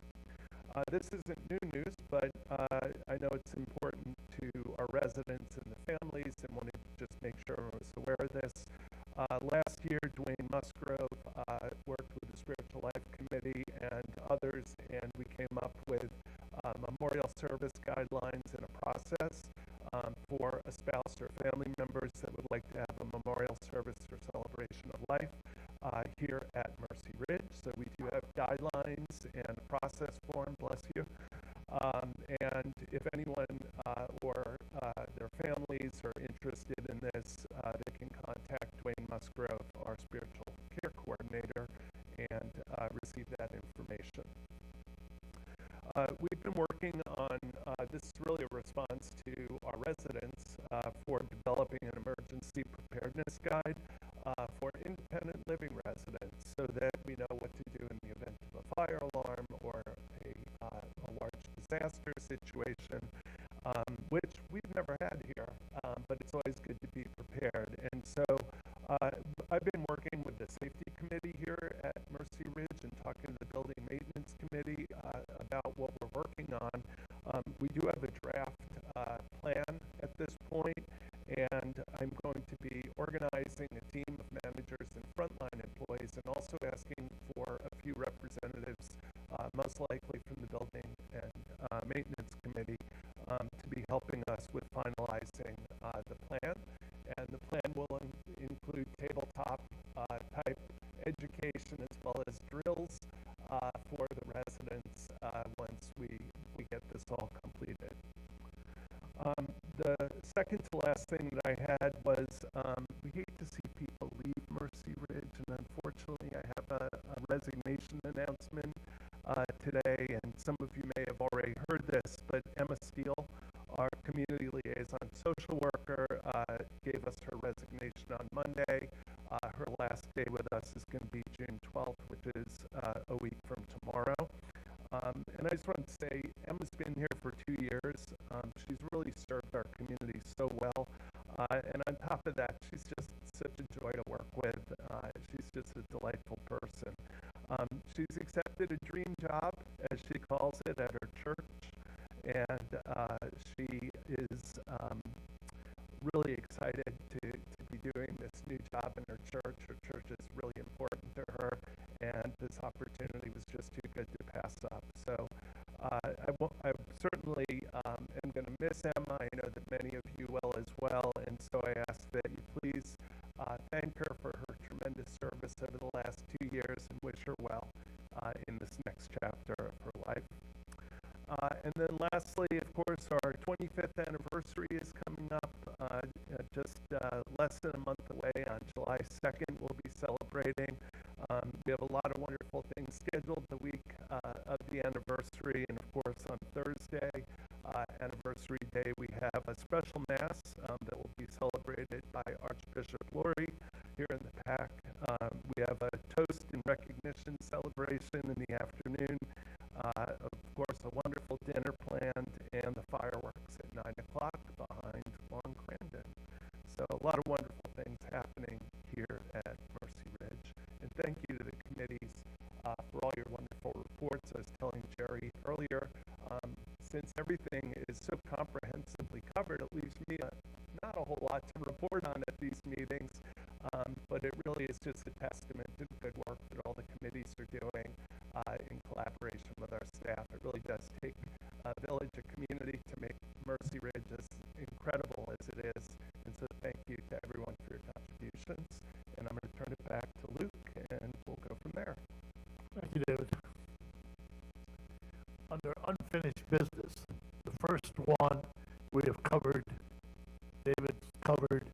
This isn't new news, but I know it's important to our residents and the families, and wanted to just make sure everyone was aware of this. Last year, Dwayne Musgrove worked with the Spiritual Life Committee and others, and we came up with memorial service guidelines and a process for a spouse or family members that would like to have a memorial service or celebration of life here at Mercy Ridge. So we do have guidelines and a process form, bless you. And if anyone or their families are interested in this, they can contact Dwayne Musgrove, our spiritual care coordinator, and receive that information. We've been working on, this is really a response to our residents for developing an emergency preparedness guide for independent living residents so that we know what to do in the event of a fire alarm or a large disaster situation, which we've never had here, but it's always good to be prepared. And so I've been working with the safety committee here at Mercy Ridge and talking to the building maintenance committee about what we're working on. We do have a draft plan at this point, and I'm going to be organizing a team of managers and frontline employees, and also asking for a few representatives, most likely from the building and maintenance committee, to be helping us with finalizing the plan. And the plan will include tabletop type education as well as drills for the residents once we get this all completed. The second to last thing that I had was we hate to see people leave Mercy Ridge, and unfortunately I have a resignation announcement today, and some of you may have already heard this, but Emma Steele, our community liaison social worker, gave us her resignation on Monday. Her last day with us is going to be June 12th, which is a week from tomorrow. And I just want to say, Emma's been here for 2 years. She's really served our community so well. And on top of that, she's just such a joy to work with. She's just a delightful person. She's accepted a dream job, as she calls it, at her church. And she is really excited to be doing this new job in her church. Her church is really important to her, and this opportunity was just too good to pass up. So I certainly am going to miss Emma. I know that many of you will as well, and so I ask that you please thank her for her tremendous service over the last 2 years and wish her well in this next chapter of her life. And then lastly, of course, our 25th anniversary is coming up, just less than a month away. On July 2nd, we'll be celebrating. We have a lot of wonderful things scheduled the week of the anniversary, and of course on Thursday, anniversary day, we have a special mass that will be celebrated by Archbishop Laurie here in the PAC. We have a toast and recognition celebration in the afternoon. Of course, a wonderful dinner planned, and the fireworks at 9 o'clock behind Long Crandon. So a lot of wonderful things happening here at Mercy Ridge. And thank you to the committees for all your wonderful reports. I was telling Jerry earlier, since everything is so comprehensively covered, it leaves me not a whole lot to report on at these meetings, but it really is just a testament to the good work that all the committees are doing in collaboration with our staff. It really does take a village, a community, to make Mercy Ridge as incredible as it is. And so thank you to everyone for your contributions. And I'm going to turn it back to Luke, and we'll go from there. Thank you, David. Under unfinished business, the first one we have covered, David's covered,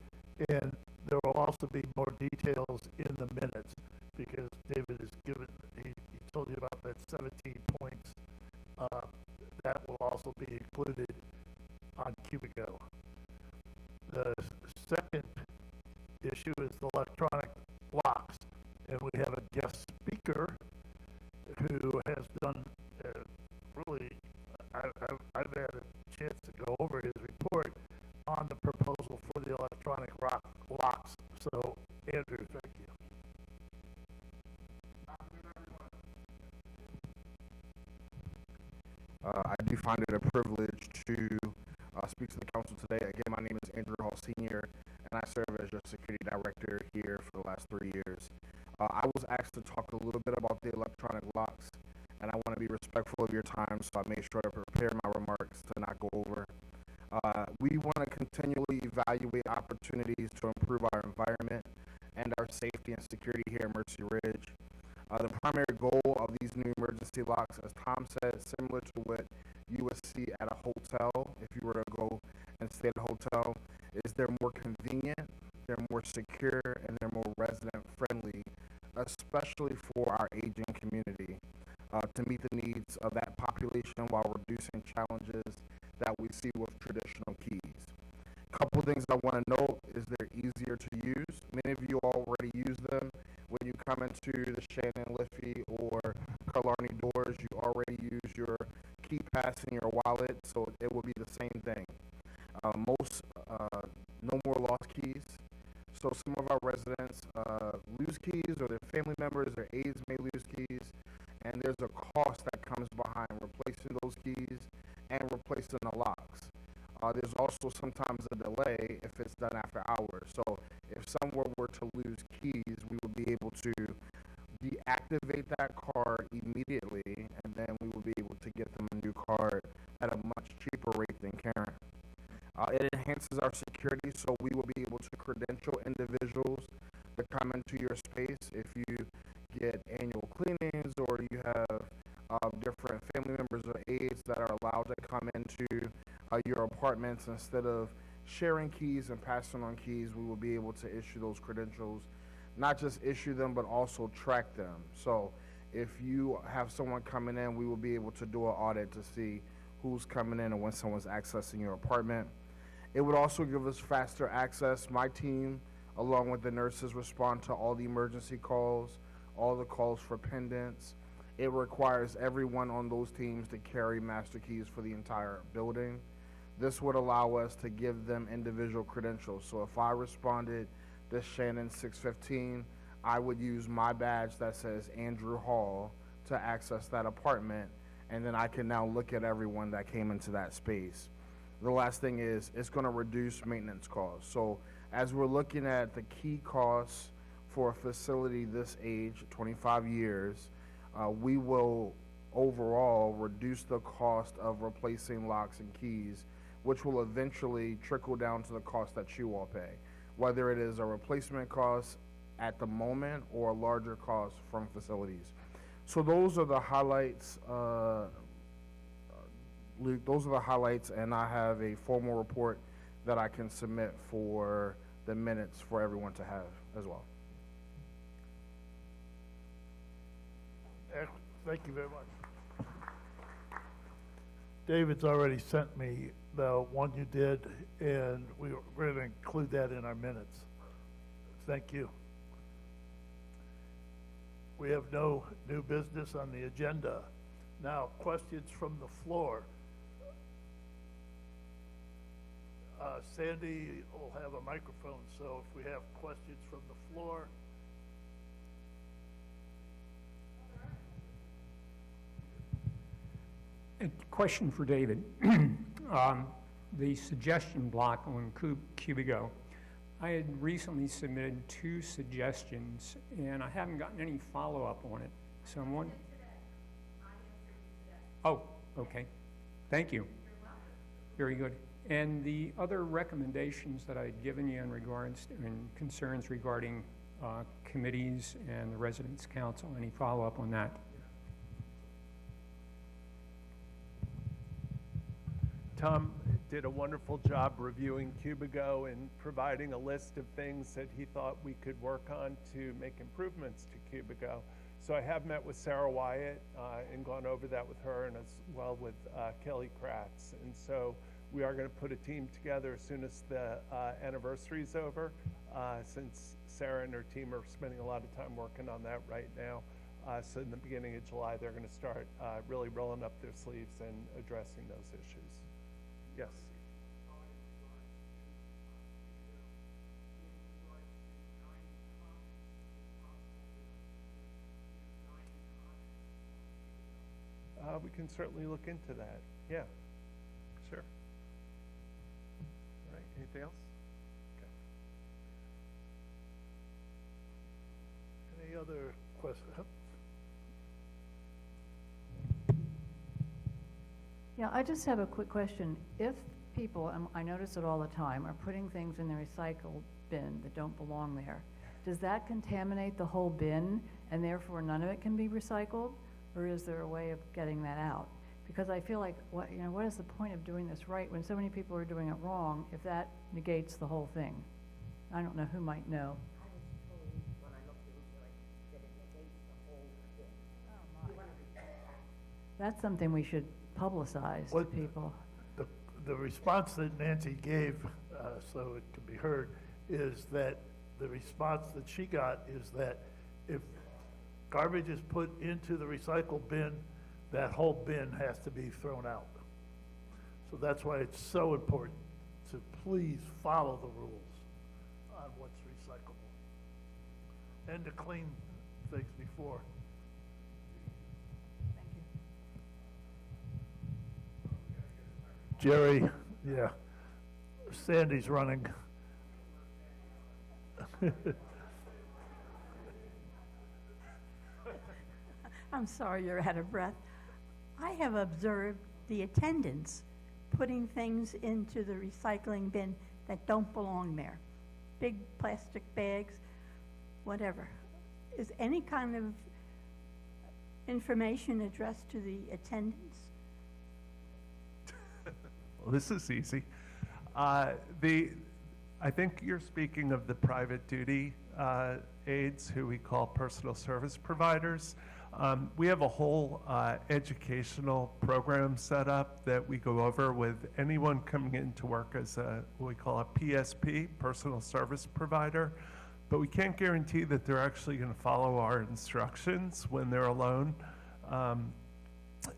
and there will also be more details in the minutes because David has given, he told you about that 17 points. That will also be included on Cubico. The second issue is the electronic locks. And we have a guest speaker who has done really, I've had a chance to go over his report on the proposal for the electronic locks. So, Andrew, thank you. I do find it a privilege to speak to the council today. Again, my name is Andrew Hall Sr., and I serve as your security director here for the last 3 years. I was asked to talk a little bit about the electronic locks, and I want to be respectful of your time, so I made sure to prepare my remarks to not go over. We want to continually evaluate opportunities to improve our environment and our safety and security here at Mercy Ridge. The primary goal of these new emergency locks, as Tom said, similar to what you would see at a hotel if you were to go and stay at a hotel, is they're more convenient, they're more secure, and they're more resident friendly, especially for our aging community, to meet the needs of that population while reducing challenges that we see with traditional keys. Couple things I want to note is they're easier to use. Many of you already use them. When you come into the Shannon Liffey or Killarney doors, you already use your key pass in your wallet, so it will be the same thing. No more lost keys. So some of our residents lose keys, or their family members or aides may lose keys, and there's a cost that comes behind replacing those keys and replacing the locks. There's also sometimes a delay if it's done after hours. So if someone were to lose keys, we would be able to deactivate that card immediately, and then we will be able to get them a new card at a much cheaper rate than current. It enhances our security, so we will be able to credential individuals to come into your space if you get annual cleanings or you have different family members or aides that are allowed to come into your apartments. Instead of sharing keys and passing on keys, we will be able to issue those credentials, not just issue them, but also track them. So if you have someone coming in, we will be able to do an audit to see who's coming in and when someone's accessing your apartment. It would also give us faster access. My team, along with the nurses, respond to all the emergency calls, all the calls for pendants. It requires everyone on those teams to carry master keys for the entire building. This would allow us to give them individual credentials. So if I responded to Shannon 615, I would use my badge that says Andrew Hall to access that apartment, and then I can now look at everyone that came into that space. The last thing is it's going to reduce maintenance costs. So as we're looking at the key costs for a facility this age, 25 years, we will overall reduce the cost of replacing locks and keys, which will eventually trickle down to the cost that you all pay, whether it is a replacement cost at the moment or a larger cost from facilities. So those are the highlights, Luke, those are the highlights, and I have a formal report that I can submit for the minutes for everyone to have as well. Thank you very much. David's already sent me the one you did, and we're going to include that in our minutes. Thank you. We have no new business on the agenda. Now, questions from the floor. Sandy will have a microphone, so if we have questions from the floor. A question for David. The suggestion block on Cubigo. I had recently submitted 2 suggestions, and I haven't gotten any follow-up on it. So I'm wondering. Oh, okay. Thank you. Very good. And the other recommendations that I had given you in regards to, and concerns regarding committees and the Residents' Council, any follow-up on that? Tom did a wonderful job reviewing Cubigo and providing a list of things that he thought we could work on to make improvements to Cubigo. So I have met with Sarah Wyatt and gone over that with her, and as well with Kelly Kratz. And so we are going to put a team together as soon as the anniversary is over since Sarah and her team are spending a lot of time working on that right now. So in the beginning of July, they're going to start really rolling up their sleeves and addressing those issues. Yes. We can certainly look into that. Yeah, sure. All right, anything else? Okay. Any other questions? Yeah, I just have a quick question. If people, and I notice it all the time, are putting things in the recycle bin that don't belong there, does that contaminate the whole bin and therefore none of it can be recycled? Or is there a way of getting that out? Because I feel like, what is the point of doing this right when so many people are doing it wrong if that negates the whole thing? I don't know who might know. I was told when I looked into it that it negates the whole thing. That's something we should publicize to people. The response that Nancy gave, so it can be heard, is that the response that she got is that if garbage is put into the recycle bin, that whole bin has to be thrown out. So that's why it's so important to please follow the rules on what's recyclable and to clean things before. Thank you. Jerry, yeah, Sandy's running. I'm sorry you're out of breath. I have observed the attendants putting things into the recycling bin that don't belong there. Big plastic bags, whatever. Is any kind of information addressed to the attendants? Well, this is easy. I think you're speaking of the private duty aides who we call personal service providers. We have a whole educational program set up that we go over with anyone coming in to work as what we call a PSP, personal service provider. But we can't guarantee that they're actually going to follow our instructions when they're alone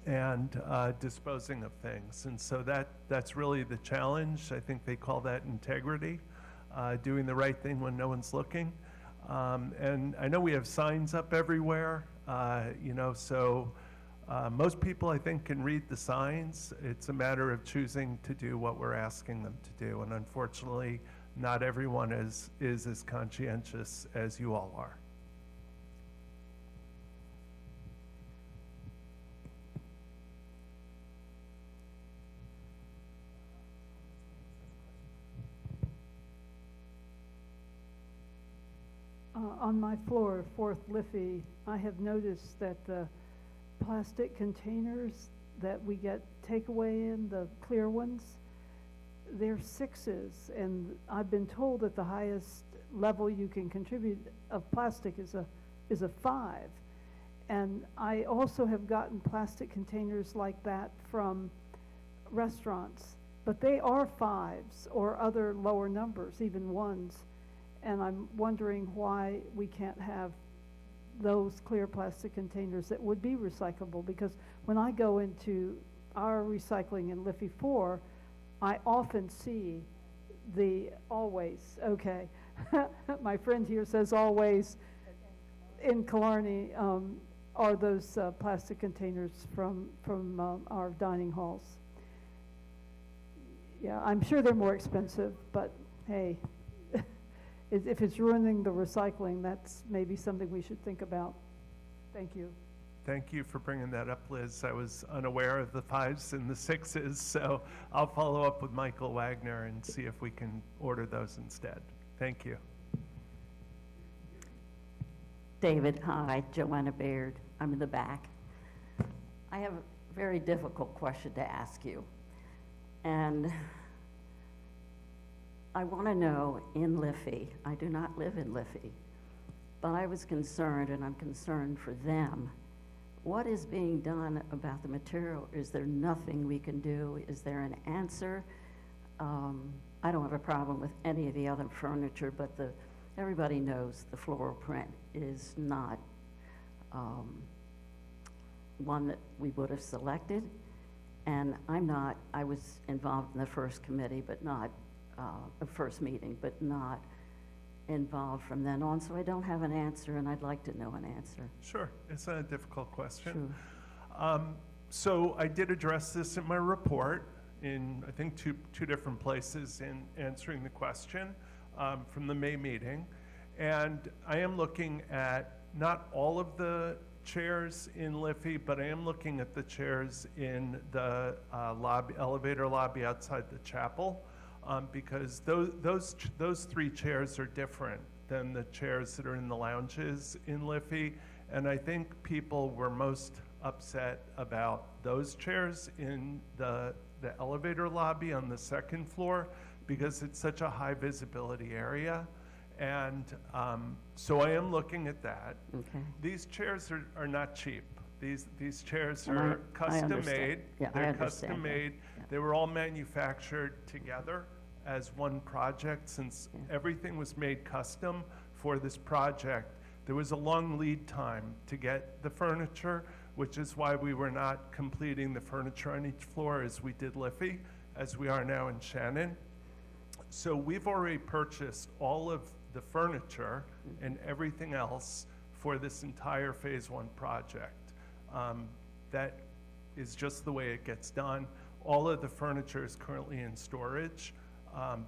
and disposing of things. And so that's really the challenge. I think they call that integrity, doing the right thing when no one's looking. And I know we have signs up everywhere, so most people, I think, can read the signs. It's a matter of choosing to do what we're asking them to do. And unfortunately, not everyone is as conscientious as you all are. On my floor, 4th Liffey, I have noticed that the plastic containers that we get takeaway in, the clear ones, they're 6s, and I've been told that the highest level you can contribute of plastic is a 5. And I also have gotten plastic containers like that from restaurants, but they are 5s or other lower numbers, even 1s. And I'm wondering why we can't have those clear plastic containers that would be recyclable, because when I go into our recycling in Liffey 4, I often see the Always, okay. My friend here says Always in Killarney are those plastic containers from our dining halls. Yeah, I'm sure they're more expensive, but hey, if it's ruining the recycling, that's maybe something we should think about. Thank you. Thank you for bringing that up, Liz. I was unaware of the 5s and the 6s, so I'll follow up with Michael Wagner and see if we can order those instead. Thank you. David, hi, Joanna Baird. I'm in the back. I have a very difficult question to ask you. And I want to know, in Liffey, I do not live in Liffey, but I was concerned, and I'm concerned for them. What is being done about the material? Is there nothing we can do? Is there an answer? I don't have a problem with any of the other furniture, but everybody knows the floral print is not one that we would have selected. And I was involved in the first committee, but not, the first meeting, but not involved from then on, so I don't have an answer, and I'd like to know an answer. Sure, it's not a difficult question. Sure. So I did address this in my report in, I think, two different places in answering the question from the May meeting. And I am looking at not all of the chairs in Liffey, but I am looking at the chairs in the elevator lobby outside the chapel, because those three chairs are different than the chairs that are in the lounges in Liffey. And I think people were most upset about those chairs in the elevator lobby on the second floor because it's such a high visibility area. And so I am looking at that. Okay. These chairs are not cheap. These chairs And are I custom understand. made. Yeah, I They're understand custom that. made. Yeah. They were all manufactured together as one project. Since everything was made custom for this project, there was a long lead time to get the furniture, which is why we were not completing the furniture on each floor as we did Liffey, as we are now in Shannon. So we've already purchased all of the furniture and everything else for this entire Phase 1 project. That is just the way it gets done. All of the furniture is currently in storage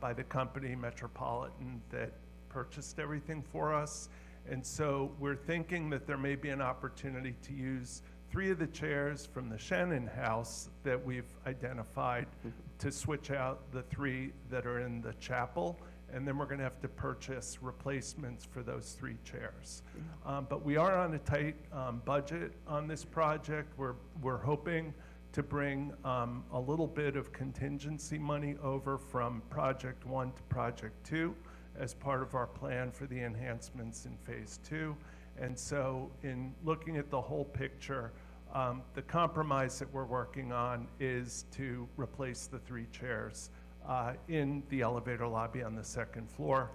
by the company Metropolitan that purchased everything for us. And so we're thinking that there may be an opportunity to use 3 of the chairs from the Shannon house that we've identified to switch out the 3 that are in the chapel. And then we're going to have to purchase replacements for those 3 chairs. But we are on a tight budget on this project. We're hoping to bring a little bit of contingency money over from Project 1 to Project 2 as part of our plan for the enhancements in Phase 2. And so in looking at the whole picture, the compromise that we're working on is to replace the 3 chairs in the elevator lobby on the second floor.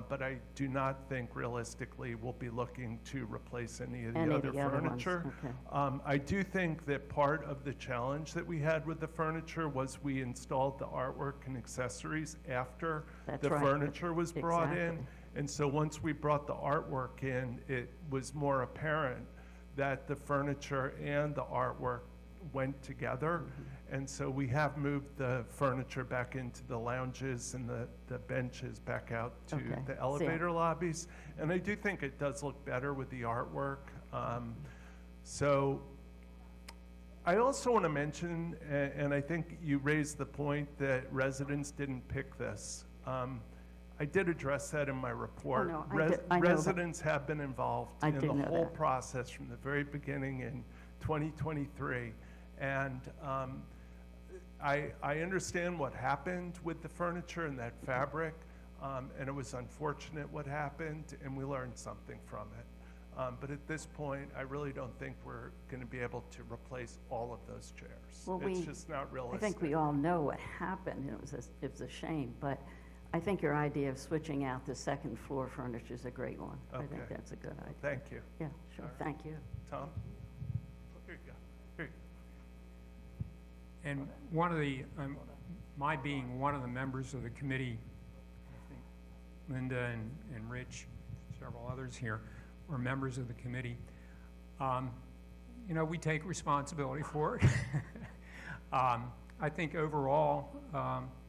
But I do not think realistically we'll be looking to replace any of the other furniture. Okay. I do think that part of the challenge that we had with the furniture was we installed the artwork and accessories after the furniture was brought in. And so once we brought the artwork in, it was more apparent that the furniture and the artwork went together. And so we have moved the furniture back into the lounges and the benches back out to the elevator lobbies. And I do think it does look better with the artwork. So I also want to mention, and I think you raised the point that residents didn't pick this. I did address that in my report. Oh, no, I know, residents have been involved in the whole that. process from the very beginning in 2023. And I understand what happened with the furniture and that fabric, and it was unfortunate what happened, and we learned something from it. But at this point, I really don't think we're going to be able to replace all of those chairs. Well, it's just not realistic. I think we all know what happened. It was a shame, but I think your idea of switching out the second floor furniture is a great one. I think that's a good idea. Thank you. Yeah, sure. All right. Thank you. Tom? Here you go. Here you go. And one of the, my being one of the members of the committee, I think Linda and Rich, several others here, were members of the committee. You know, we take responsibility for it. I think overall,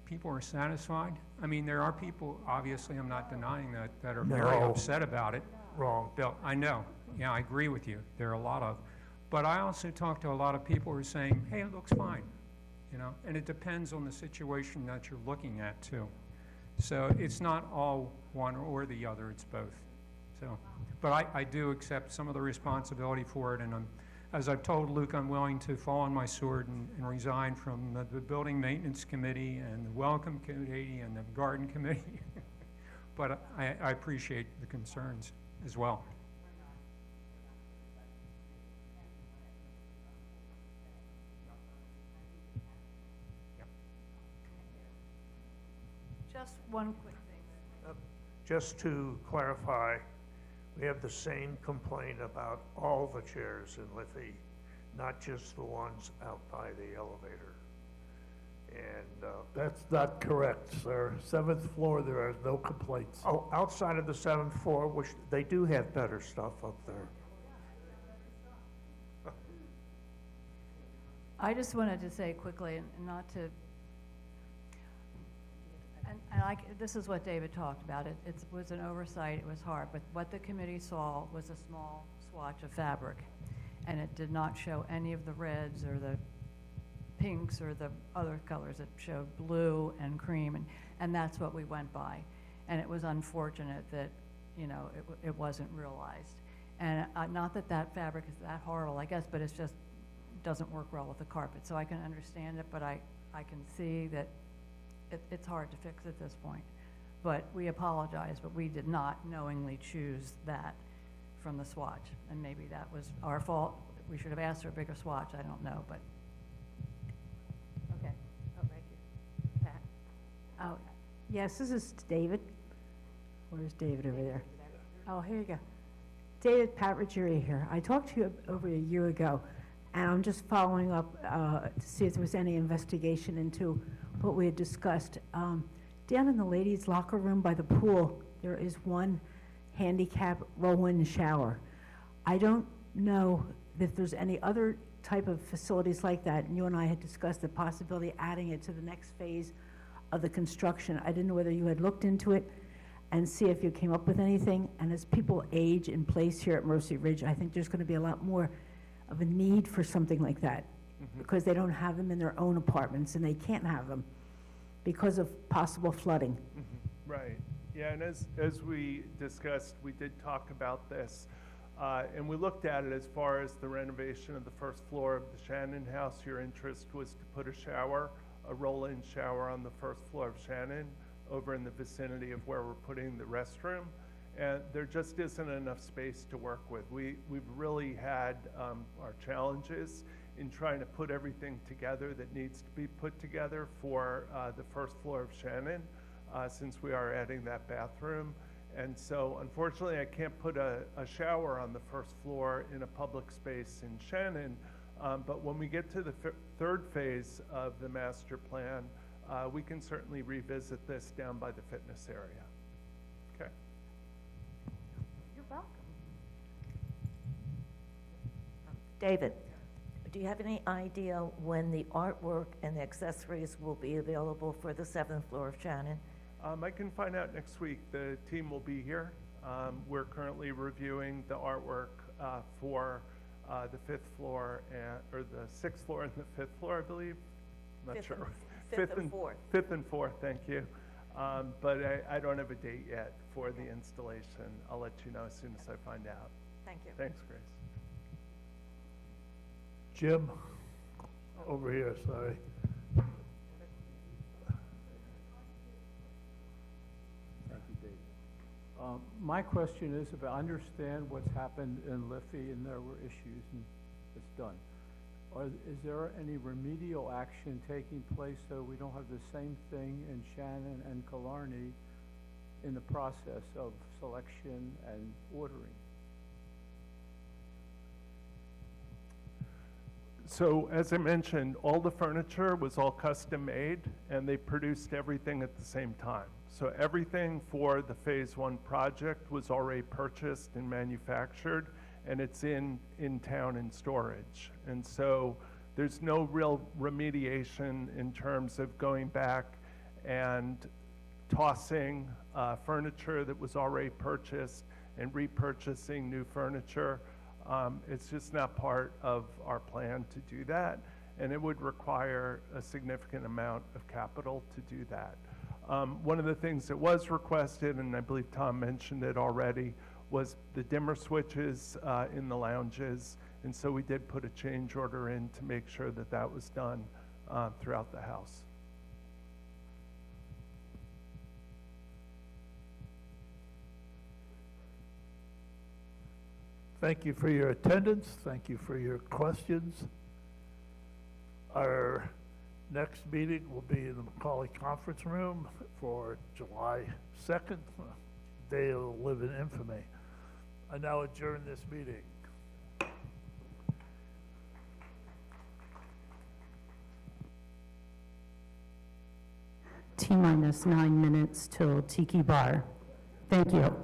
people are satisfied. I mean, there are people, obviously, I'm not denying that are very upset about it. Wrong. Bill, I know. Yeah, I agree with you. There are a lot of. But I also talk to a lot of people who are saying, hey, it looks fine. You know, and it depends on the situation that you're looking at, too. So it's not all one or the other, it's both. So, but I do accept some of the responsibility for it, and as I've told Luke, I'm willing to fall on my sword and resign from the Building Maintenance Committee and the Welcome Committee and the Garden Committee. But I appreciate the concerns as well. Just one quick thing. just to clarify, we have the same complaint about all the chairs in Liffey, not just the ones out by the elevator. And, That's not correct, sir. 7th floor, there are no complaints. oh, outside of the 7th floor, which they do have better stuff up there. I just wanted to say quickly, and not to, this is what David talked about. It was an oversight, it was hard, but what the committee saw was a small swatch of fabric, and it did not show any of the reds or the pinks or the other colors. It showed blue and cream, and that's what we went by. And it was unfortunate that, it wasn't realized. And not that that fabric is that horrible, I guess, but it's just doesn't work well with the carpet. So I can understand it, but I can see that it's hard to fix at this point. But we apologize, but we did not knowingly choose that from the swatch. And maybe that was our fault. We should have asked for a bigger swatch, I don't know, but. Okay, oh, right here. Pat. Oh, yes, this is David. Where's David over there? Oh, here you go. David, Pat Ruggieri here. I talked to you over a year ago, and I'm just following up to see if there was any investigation into what we had discussed. Down in the ladies' locker room by the pool, there is one handicap roll-in shower. I don't know if there's any other type of facilities like that, and you and I had discussed the possibility of adding it to the next phase of the construction. I didn't know whether you had looked into it and see if you came up with anything. And as people age in place here at Mercy Ridge, I think there's going to be a lot more of a need for something like that, because they don't have them in their own apartments, and they can't have them because of possible flooding. Right. Yeah, and as we discussed, we did talk about this, and we looked at it as far as the renovation of the first floor of the Shannon House. Your interest was to put a roll-in shower on the first floor of Shannon, over in the vicinity of where we're putting the restroom. And there just isn't enough space to work with. We've really had our challenges in trying to put everything together that needs to be put together for the first floor of Shannon, since we are adding that bathroom. And so unfortunately I can't put a shower on the first floor in a public space in Shannon, but when we get to the third phase of the master plan, we can certainly revisit this down by the fitness area. Okay. You're welcome. David, do you have any idea when the artwork and the accessories will be available for the 7th floor of Shannon? I can find out next week. The team will be here. We're currently reviewing the artwork for the 5th floor, or the 6th floor and the 5th floor, I believe. I'm not sure. 5th and 4th. 5th and 4th, thank you. But I don't have a date yet for the installation. I'll let you know as soon as I find out. Thank you. Thanks, Grace. Jim, over here, sorry. Thank you, Dave. My question is, if I understand what's happened in Liffey and there were issues and it's done, is there any remedial action taking place so we don't have the same thing in Shannon and Killarney in the process of selection and ordering? So as I mentioned, all the furniture was all custom made, and they produced everything at the same time. So everything for the phase 1 project was already purchased and manufactured, and it's in town in storage. And so there's no real remediation in terms of going back and tossing furniture that was already purchased and repurchasing new furniture. It's just not part of our plan to do that, and it would require a significant amount of capital to do that. One of the things that was requested, and I believe Tom mentioned it already, was the dimmer switches in the lounges, and so we did put a change order in to make sure that that was done throughout the house. Thank you for your attendance. Thank you for your questions. Our next meeting will be in the Macaulay Conference Room for July 2nd. they'll live in infamy. I now adjourn this meeting. T-minus 9 minutes till Tiki Bar. Thank you.